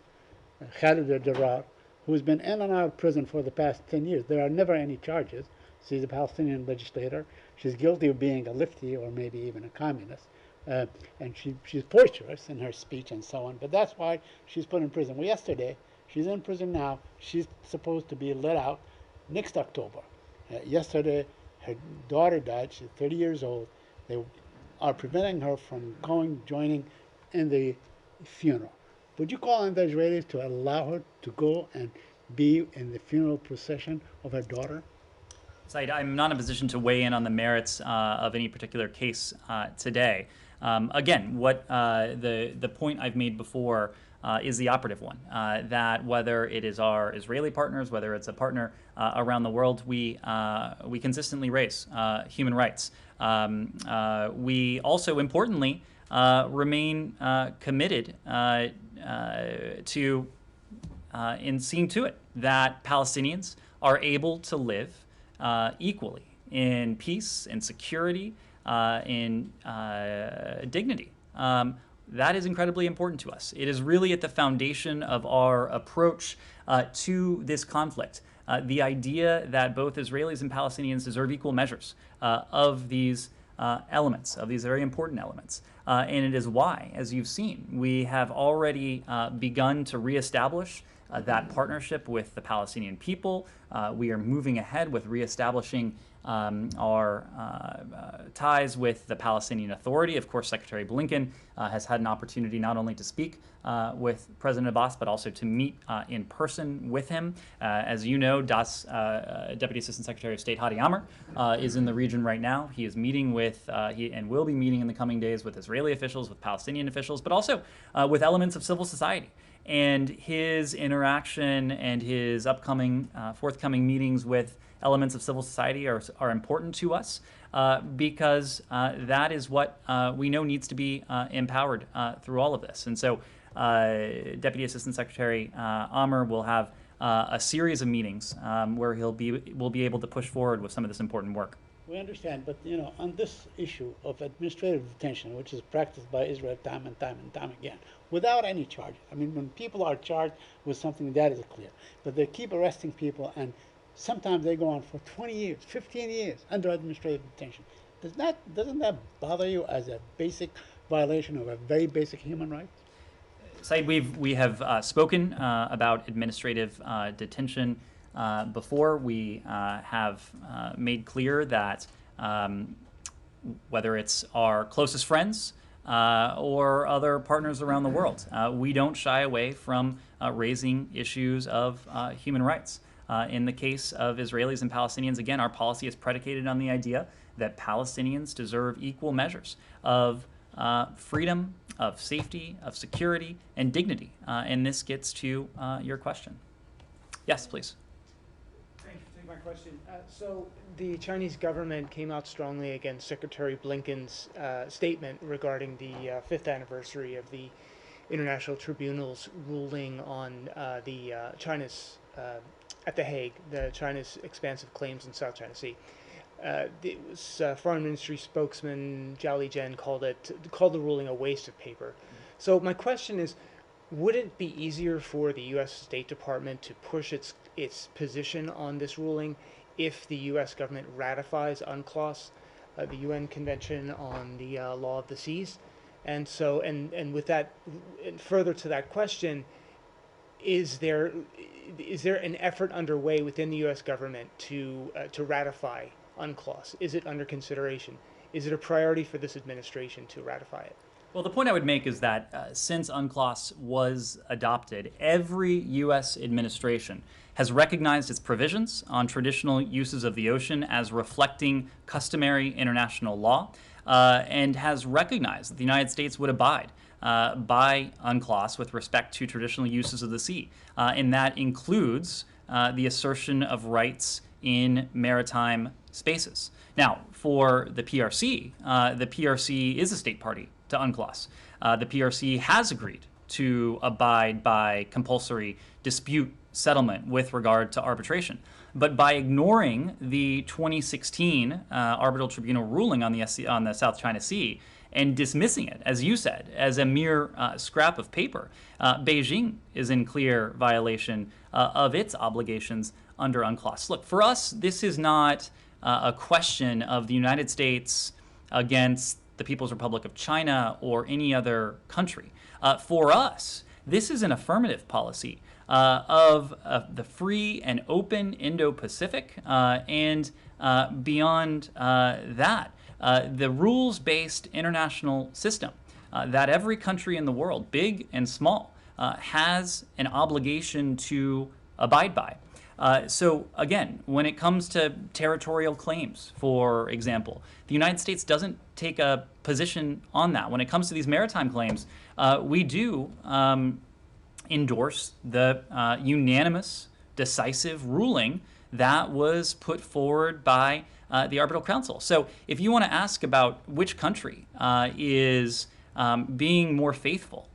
Khalid al-Jarrah, who's been in and out of prison for the past 10 years. There are never any charges. She's a Palestinian legislator. She's guilty of being a lefty or maybe even a communist. And she's boisterous in her speech and so on. But that's why she's put in prison. Well, yesterday, she's in prison now. She's supposed to be let out next October. Yesterday, her daughter died. She's 30 years old. They are preventing her from joining in the funeral. Would you call on the Israelis to allow her to go and be in the funeral procession of her daughter? Saeed, I'm not in a position to weigh in on the merits of any particular case today. Again, what the point I've made before is the operative one, that whether it is our Israeli partners, whether it's a partner around the world, we consistently raise human rights. We also, importantly, remain committed to in seeing to it that Palestinians are able to live equally in peace and security, in dignity. That is incredibly important to us. It is really at the foundation of our approach to this conflict. The idea that both Israelis and Palestinians deserve equal measures of these elements, of these very important elements. And it is why, as you've seen, we have already begun to reestablish that partnership with the Palestinian people. We are moving ahead with reestablishing our ties with the Palestinian Authority. Of course, Secretary Blinken has had an opportunity not only to speak with President Abbas, but also to meet in person with him. As you know, Deputy Assistant Secretary of State Hadi Amr is in the region right now. He is meeting with, and will be meeting in the coming days with Israeli officials, with Palestinian officials, but also with elements of civil society. And his interaction and his upcoming, forthcoming meetings with elements of civil society are important to us because that is what we know needs to be empowered through all of this. And so Deputy Assistant Secretary Amr will have a series of meetings where we'll be able to push forward with some of this important work. We understand, but on this issue of administrative detention, which is practiced by Israel time and time and time again, without any charges. I mean, when people are charged with something, that is clear. But they keep arresting people, and sometimes they go on for 20 years, 15 years under administrative detention. Doesn't that bother you as a basic violation of a very basic human right? Said, we have spoken about administrative detention before. We have made clear that whether it's our closest friends or other partners around the world, we don't shy away from raising issues of human rights. In the case of Israelis and Palestinians, again, our policy is predicated on the idea that Palestinians deserve equal measures of freedom, of safety, of security, and dignity. And this gets to your question. Yes, please. Thank you for taking my question. So the Chinese government came out strongly against Secretary Blinken's statement regarding the 5th anniversary of the International Tribunal's ruling on China's, at The Hague, China's expansive claims in South China Sea. It was Foreign Ministry spokesman Zhao Lijian called the ruling a waste of paper. So my question is, would it be easier for the U.S. State Department to push its position on this ruling if the U.S. government ratifies UNCLOS, the UN Convention on the Law of the Seas? And so, and with that, and further to that question, is there an effort underway within the U.S. government to ratify UNCLOS? Is it under consideration? Is it a priority for this administration to ratify it? Well, the point I would make is that since UNCLOS was adopted, every U.S. administration has recognized its provisions on traditional uses of the ocean as reflecting customary international law, and has recognized that the United States would abide by UNCLOS with respect to traditional uses of the sea. And that includes the assertion of rights in maritime spaces. Now, for the PRC is a state party to UNCLOS. The PRC has agreed to abide by compulsory dispute settlement with regard to arbitration. But by ignoring the 2016 arbitral tribunal ruling on the South China Sea and dismissing it, as you said, as a mere scrap of paper, Beijing is in clear violation of its obligations under UNCLOS. Look, for us, this is not a question of the United States against the People's Republic of China or any other country. For us, this is an affirmative policy of the free and open Indo-Pacific, and beyond that, the rules-based international system that every country in the world, big and small, has an obligation to abide by. So again, when it comes to territorial claims, for example, the United States doesn't take a position on that. When it comes to these maritime claims, we do endorse the unanimous, decisive ruling that was put forward by the Arbitral Council. So if you want to ask about which country is being more faithful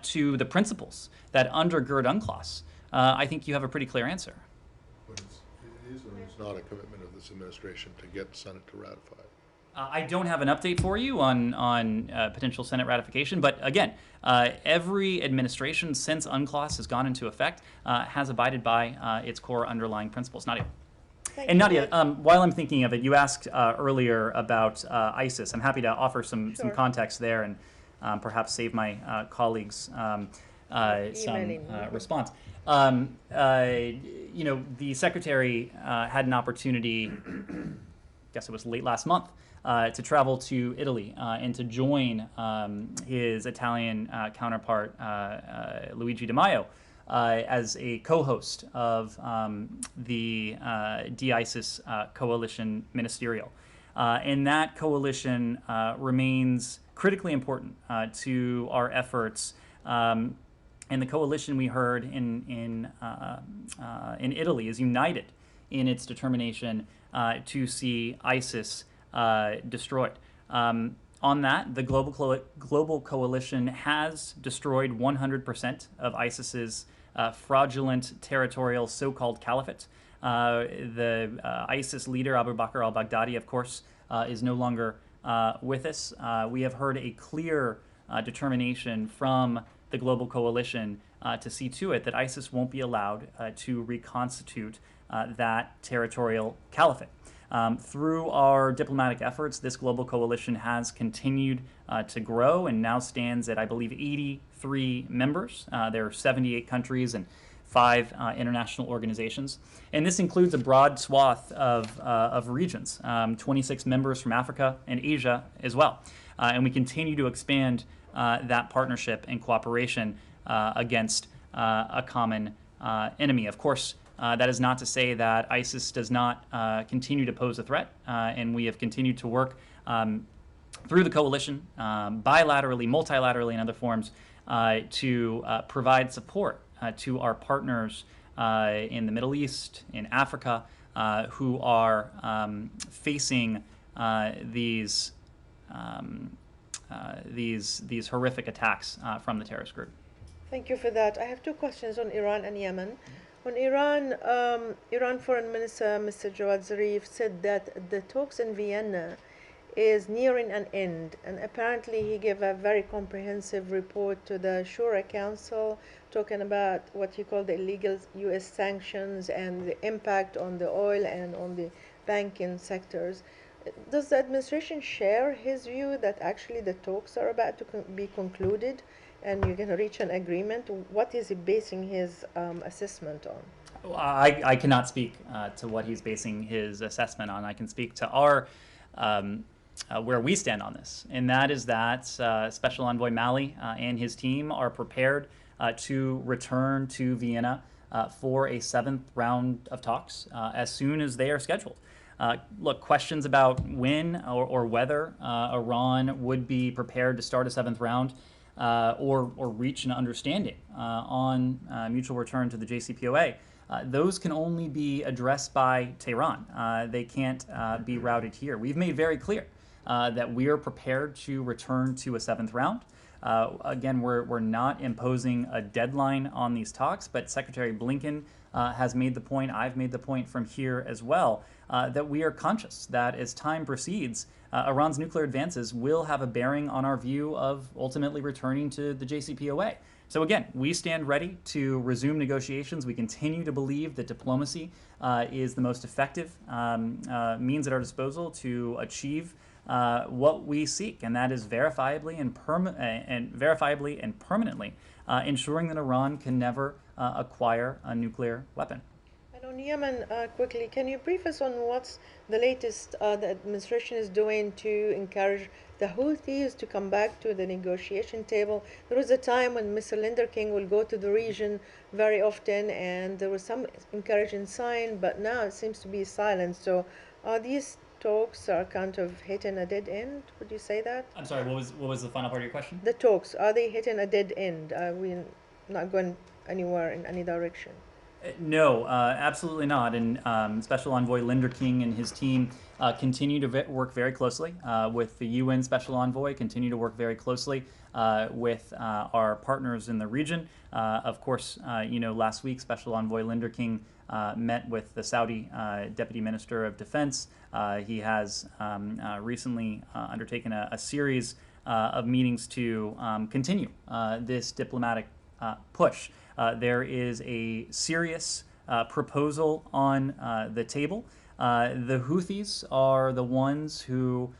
to the principles that undergird UNCLOS, I think you have a pretty clear answer. But it is or is not a commitment of this administration to get the Senate to ratify it? I don't have an update for you on potential Senate ratification, but again, every administration since UNCLOS has gone into effect has abided by its core underlying principles. Nadia. And Nadia, while I'm thinking of it, you asked earlier about ISIS. I'm happy to offer some context there and perhaps save my colleagues some response. You know, the Secretary had an opportunity, I guess it was late last month, to travel to Italy and to join his Italian counterpart, Luigi Di Maio, as a co-host of the de-ISIS coalition ministerial. And that coalition remains critically important to our efforts. And the coalition, we heard, in Italy is united in its determination to see ISIS destroyed. On that, the global coalition has destroyed 100% of ISIS's fraudulent territorial so-called caliphate. The ISIS leader, Abu Bakr al-Baghdadi, of course, is no longer with us. We have heard a clear determination from the global coalition to see to it that ISIS won't be allowed to reconstitute that territorial caliphate. Through our diplomatic efforts, this global coalition has continued to grow and now stands at, I believe, 83 members. There are 78 countries and 5 international organizations. And this includes a broad swath of regions, 26 members from Africa and Asia as well. And we continue to expand that partnership and cooperation against a common enemy. Of course, that is not to say that ISIS does not continue to pose a threat, and we have continued to work through the coalition, bilaterally, multilaterally, and other forms, to provide support to our partners in the Middle East, in Africa, who are facing these horrific attacks from the terrorist group. Thank you for that. I have 2 questions on Iran and Yemen. On Iran, Iran Foreign Minister Mr. Jawad Zarif said that the talks in Vienna is nearing an end, and apparently he gave a very comprehensive report to the Shura Council talking about what he called the illegal U.S. sanctions and the impact on the oil and on the banking sectors. Does the administration share his view that actually the talks are about to be concluded and you're going to reach an agreement? What is he basing his assessment on? I cannot speak to what he's basing his assessment on. I can speak to our where we stand on this, and that is that Special Envoy Mali and his team are prepared to return to Vienna for a 7th round of talks as soon as they are scheduled. Look, questions about when or whether Iran would be prepared to start a 7th round or reach an understanding on mutual return to the JCPOA, those can only be addressed by Tehran. They can't be routed here. We've made very clear that we are prepared to return to a 7th round. Again, we're not imposing a deadline on these talks, but Secretary Blinken has made the point, I've made the point from here as well, that we are conscious that as time proceeds, Iran's nuclear advances will have a bearing on our view of ultimately returning to the JCPOA. So again, we stand ready to resume negotiations. We continue to believe that diplomacy is the most effective means at our disposal to achieve what we seek, and that is verifiably and permanently ensuring that Iran can never acquire a nuclear weapon. And on Yemen, quickly, can you brief us on what's the latest the administration is doing to encourage the Houthis to come back to the negotiation table? There was a time when Mr. Linder King will go to the region very often, and there was some encouraging sign, but now it seems to be silent. So are these talks are kind of hitting a dead end? Would you say that? I'm sorry, what was the final part of your question? The talks, are they hitting a dead end? Are we not going anywhere in any direction? No, absolutely not. And Special Envoy Linder King and his team continue to work very closely with the UN Special Envoy, continue to work very closely with our partners in the region. Of course, last week Special Envoy Linder King met with the Saudi Deputy Minister of Defense. He has recently undertaken a series of meetings to continue this diplomatic push. There is a serious proposal on the table. The Houthis are the ones who,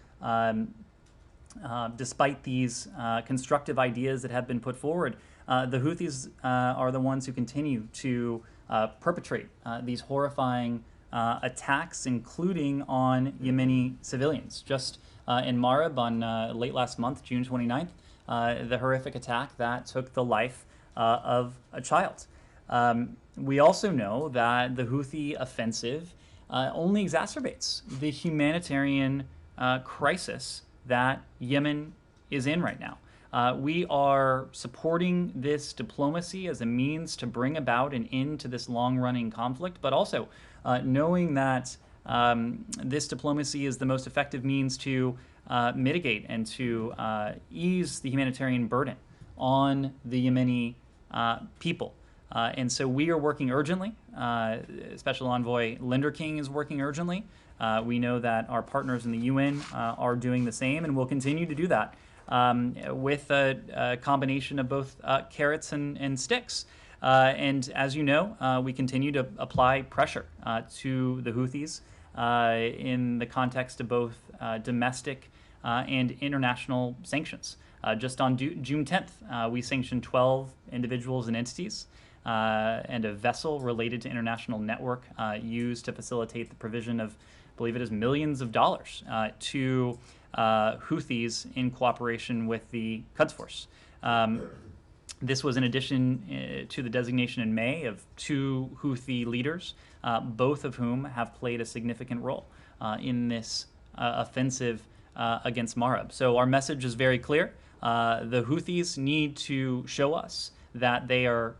despite these constructive ideas that have been put forward, the Houthis are the ones who continue to perpetrate these horrifying attacks, including on Yemeni civilians. Just in Marib on late last month, June 29th, the horrific attack that took the life of a child. We also know that the Houthi offensive only exacerbates the humanitarian crisis that Yemen is in right now. We are supporting this diplomacy as a means to bring about an end to this long-running conflict, but also knowing that this diplomacy is the most effective means to mitigate and to ease the humanitarian burden on the Yemeni people. And so we are working urgently. Special Envoy Linder King is working urgently. We know that our partners in the UN are doing the same, and will continue to do that with a combination of both carrots and sticks. And as you know, we continue to apply pressure to the Houthis in the context of both domestic and international sanctions. Just on June 10th, we sanctioned 12 individuals and entities and a vessel related to international network used to facilitate the provision of, I believe it is, millions of dollars to Houthis in cooperation with the Quds Force. This was in addition to the designation in May of 2 Houthi leaders, both of whom have played a significant role in this offensive against Marib. So our message is very clear. The Houthis need to show us that they are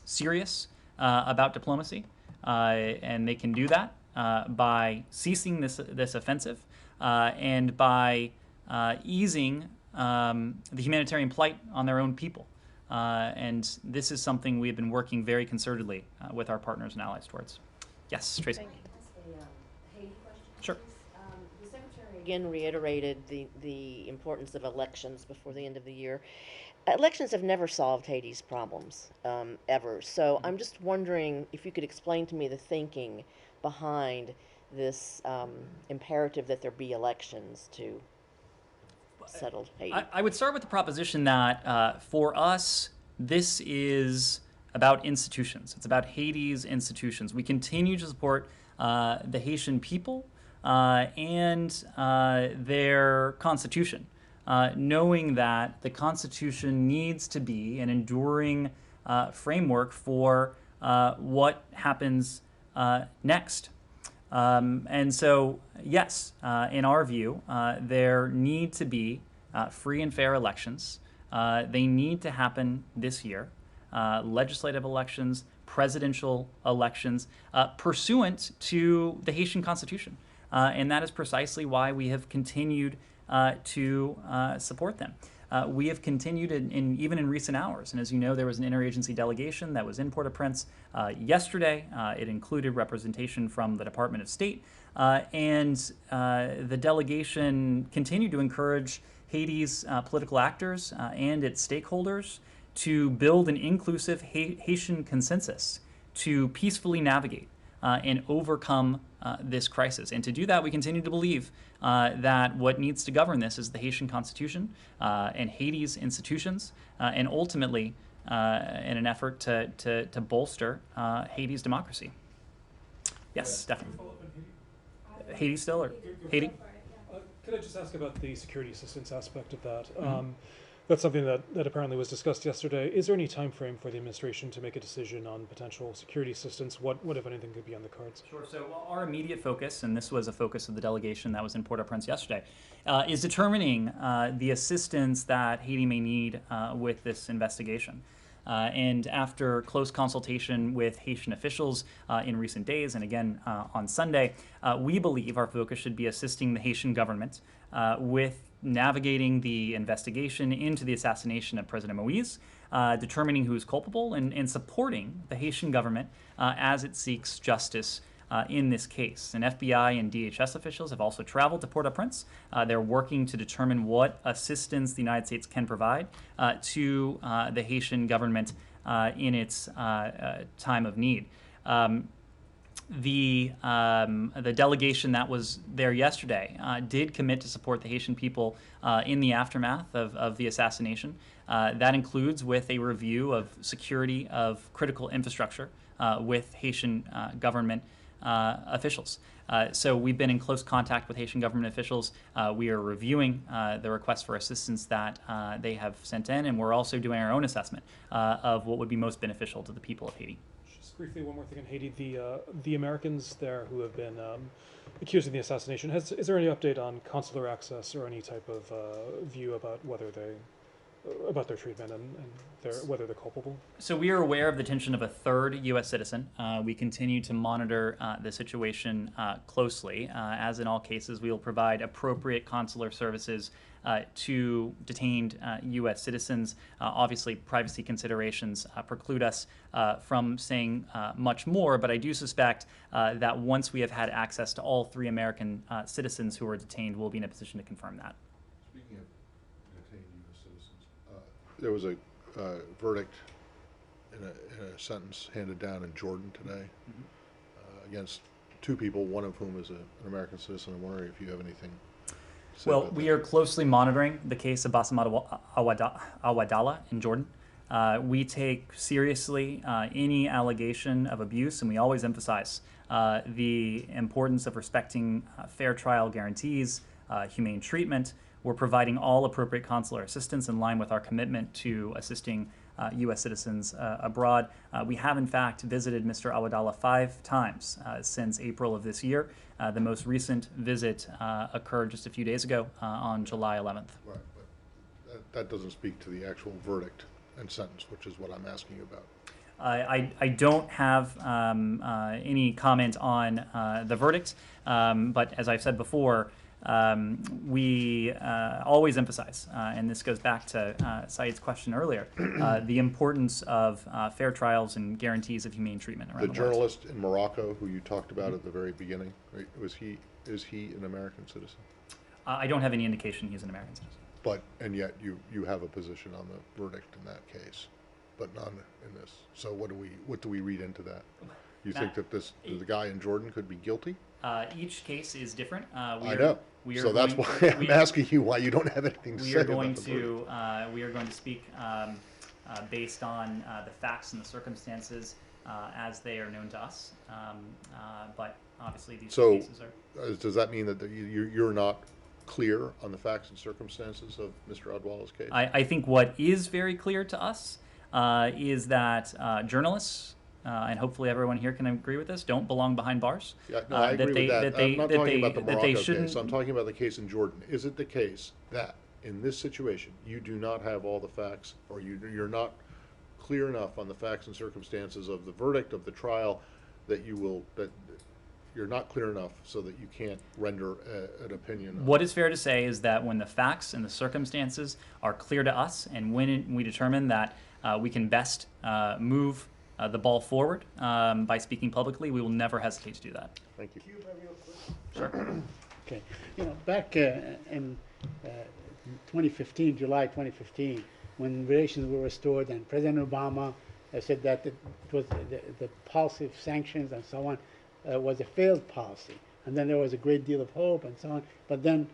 serious about diplomacy, and they can do that by ceasing this offensive and by easing the humanitarian plight on their own people. And this is something we have been working very concertedly with our partners and allies towards. Yes, Tracy. Thank you. Haiti question, Sure. The Secretary again reiterated the importance of elections before the end of the year. Elections have never solved Haiti's problems, ever. So I'm just wondering if you could explain to me the thinking behind this imperative that there be elections to settle Haiti. I would start with the proposition that for us, this is about institutions. It's about Haiti's institutions. We continue to support the Haitian people and their constitution, knowing that the constitution needs to be an enduring framework for what happens next. And so, yes, in our view, there need to be free and fair elections. They need to happen this year. Legislative elections, presidential elections, pursuant to the Haitian Constitution. And that is precisely why we have continued to support them. We have continued even in recent hours. And as you know, there was an interagency delegation that was in Port-au-Prince yesterday. It included representation from the Department of State. And the delegation continued to encourage Haiti's political actors and its stakeholders to build an inclusive Haitian consensus to peacefully navigate and overcome this crisis. And to do that, we continue to believe that what needs to govern this is the Haitian Constitution and Haiti's institutions, and ultimately in an effort to bolster Haiti's democracy. Yes, Stephanie. Haiti still, or Haiti? Could I just ask about the security assistance aspect of that? That's something that apparently was discussed yesterday. Is there any time frame for the administration to make a decision on potential security assistance? What if anything, could be on the cards? Sure. So our immediate focus, and this was a focus of the delegation that was in Port-au-Prince yesterday, is determining the assistance that Haiti may need with this investigation. And after close consultation with Haitian officials in recent days, and again on Sunday, we believe our focus should be assisting the Haitian government with navigating the investigation into the assassination of President Moise, determining who is culpable, and supporting the Haitian government as it seeks justice in this case. And FBI and DHS officials have also traveled to Port-au-Prince. They're working to determine what assistance the United States can provide to the Haitian government in its time of need. The delegation that was there yesterday did commit to support the Haitian people in the aftermath of the assassination. That includes with a review of security of critical infrastructure with Haitian government officials. So we've been in close contact with Haitian government officials. We are reviewing the requests for assistance that they have sent in, and we're also doing our own assessment of what would be most beneficial to the people of Haiti. Just briefly, one more thing on Haiti. The Americans there who have been accused of the assassination, is there any update on consular access or any type of view about whether they about their treatment and whether they're culpable? So we are aware of the detention of a third U.S. citizen. We continue to monitor the situation closely. As in all cases, we will provide appropriate consular services to detained U.S. citizens. Obviously, privacy considerations preclude us from saying much more, but I do suspect that once we have had access to all 3 American citizens who are detained, we'll be in a position to confirm that. Speaking of detained U.S. citizens, there was a verdict in a sentence handed down in Jordan today against 2 people, one of whom is an American citizen. I'm wondering if you have anything to say Well, about we that. are closely monitoring the case of Bassem Awadallah in Jordan. We take seriously any allegation of abuse, and we always emphasize the importance of respecting fair trial guarantees, humane treatment. We're providing all appropriate consular assistance in line with our commitment to assisting U.S. citizens abroad. We have, in fact, visited Mr. Awadallah 5 times since April of this year. The most recent visit occurred just a few days ago on July 11th. Right, but that doesn't speak to the actual verdict and sentence, which is what I'm asking about. I don't have any comment on the verdict, but as I've said before, we always emphasize, and this goes back to Saeed's question earlier, the importance of fair trials and guarantees of humane treatment around the world. The journalist in Morocco who you talked about at the very beginning, right, is he an American citizen? I don't have any indication he's an American citizen. And yet you have a position on the verdict in that case, but none in this. So what do we read into that? You think that the guy in Jordan could be guilty? Each case is different. I know. So that's why I'm asking you why you don't have anything to say about the verdict. We are going to speak based on the facts and the circumstances as they are known to us. But obviously these cases are. Does that mean that you're not clear on the facts and circumstances of Mr. Adwallah's case? I think what is very clear to us is that journalists, and hopefully everyone here can agree with this, don't belong behind bars. Yeah, no, I agree with that. I'm not talking about the Morocco case. I'm talking about the case in Jordan. Is it the case that in this situation you do not have all the facts, or you're not clear enough on the facts and circumstances of the verdict of the trial that you're not clear enough so that you can't render an opinion? What is fair to say is that when the facts and the circumstances are clear to us, and when we determine that we can best move the ball forward by speaking publicly, we will never hesitate to do that. Thank you. Sure. Okay. Back in 2015, July 2015, when relations were restored and President Obama said that it was the policy of sanctions and so on was a failed policy. And then there was a great deal of hope and so on. But then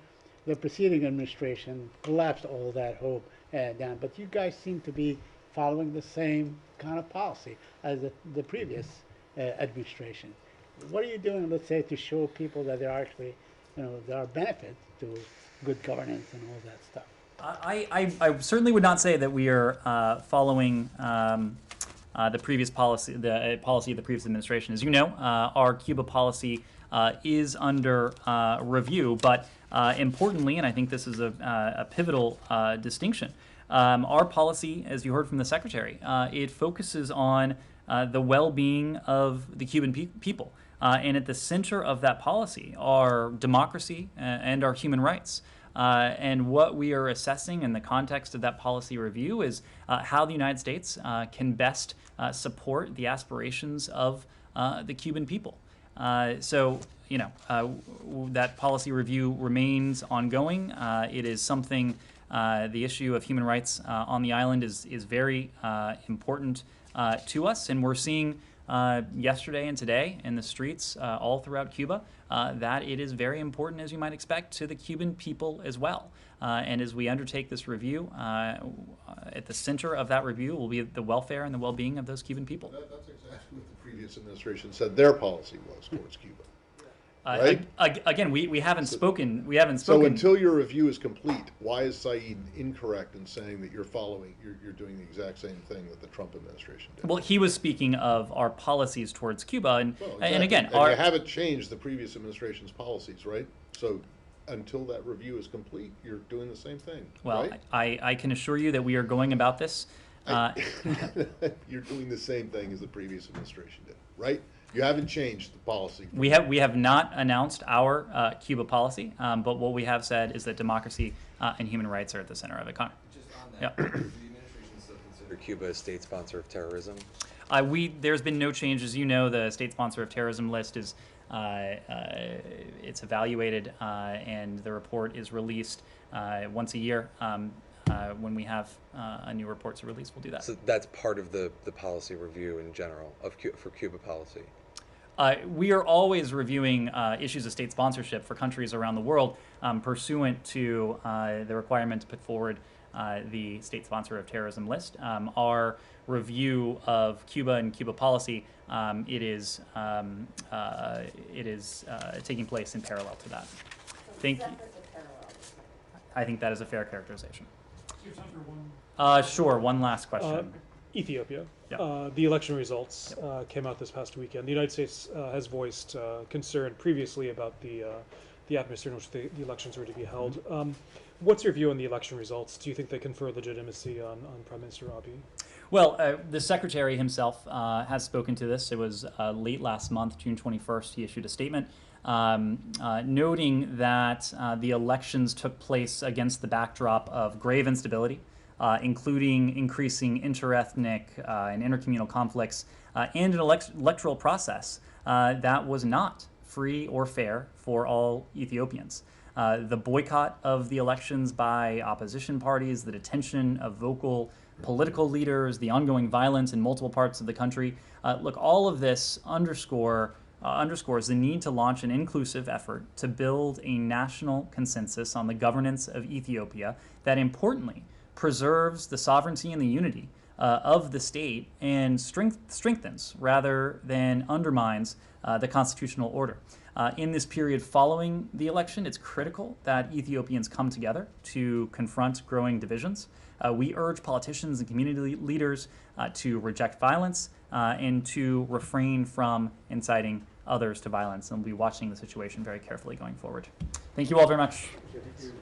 the preceding administration collapsed all that hope down. But you guys seem to be following the same kind of policy as the previous administration. What are you doing, let's say, to show people that there are actually, there are benefits to good governance and all that stuff? I certainly would not say that we are following the previous policy, the policy of the previous administration. As you know, our Cuba policy is under review, but importantly, and I think this is a pivotal distinction, our policy, as you heard from the Secretary, it focuses on the well-being of the Cuban people. And at the center of that policy are democracy and our human rights. And what we are assessing in the context of that policy review is how the United States can best support the aspirations of the Cuban people. So, that policy review remains ongoing. It is something, the issue of human rights on the island is very important to us, and we're seeing yesterday and today in the streets all throughout Cuba that it is very important, as you might expect, to the Cuban people as well. And as we undertake this review, at the center of that review will be the welfare and the well-being of those Cuban people. That's exactly what the previous administration said their policy was towards Cuba. Right? Again, we haven't spoken. So until your review is complete, why is Saeed incorrect in saying that you're doing the exact same thing that the Trump administration did? Well, he was speaking of our policies towards Cuba, and Well, exactly. and again, you haven't changed the previous administration's policies, right? So until that review is complete, you're doing the same thing, Well, right? I can assure you that we are going about this. You're doing the same thing as the previous administration did, right? You haven't changed the policy. We have not announced our Cuba policy, but what we have said is that democracy and human rights are at the center of it. Connor. Just on that, Yep. does the administration still consider Cuba a state sponsor of terrorism? There's been no change. As you know, the state sponsor of terrorism list is it's evaluated and the report is released once a year. When we have a new report to release, we'll do that. So that's part of the policy review in general for Cuba policy. We are always reviewing issues of state sponsorship for countries around the world pursuant to the requirement to put forward the state sponsor of terrorism list. Our review of Cuba and Cuba policy, it is taking place in parallel to that. Thank you. I think that is a fair characterization. Do you have time for one? Sure. One last question. Ethiopia. Yep. The election results came out this past weekend. The United States has voiced concern previously about the atmosphere in which the elections were to be held. What's your view on the election results? Do you think they confer legitimacy on Prime Minister Abiy? Well, the Secretary himself has spoken to this. It was late last month, June 21st, he issued a statement noting that the elections took place against the backdrop of grave instability, including increasing interethnic and intercommunal conflicts, and an electoral process that was not free or fair for all Ethiopians. The boycott of the elections by opposition parties, the detention of vocal political leaders, the ongoing violence in multiple parts of the country. Look, all of this underscores the need to launch an inclusive effort to build a national consensus on the governance of Ethiopia that importantly preserves the sovereignty and the unity of the state and strengthens rather than undermines the constitutional order. In this period following the election, it's critical that Ethiopians come together to confront growing divisions. We urge politicians and community leaders to reject violence and to refrain from inciting others to violence. And we'll be watching the situation very carefully going forward. Thank you all very much. Thank you.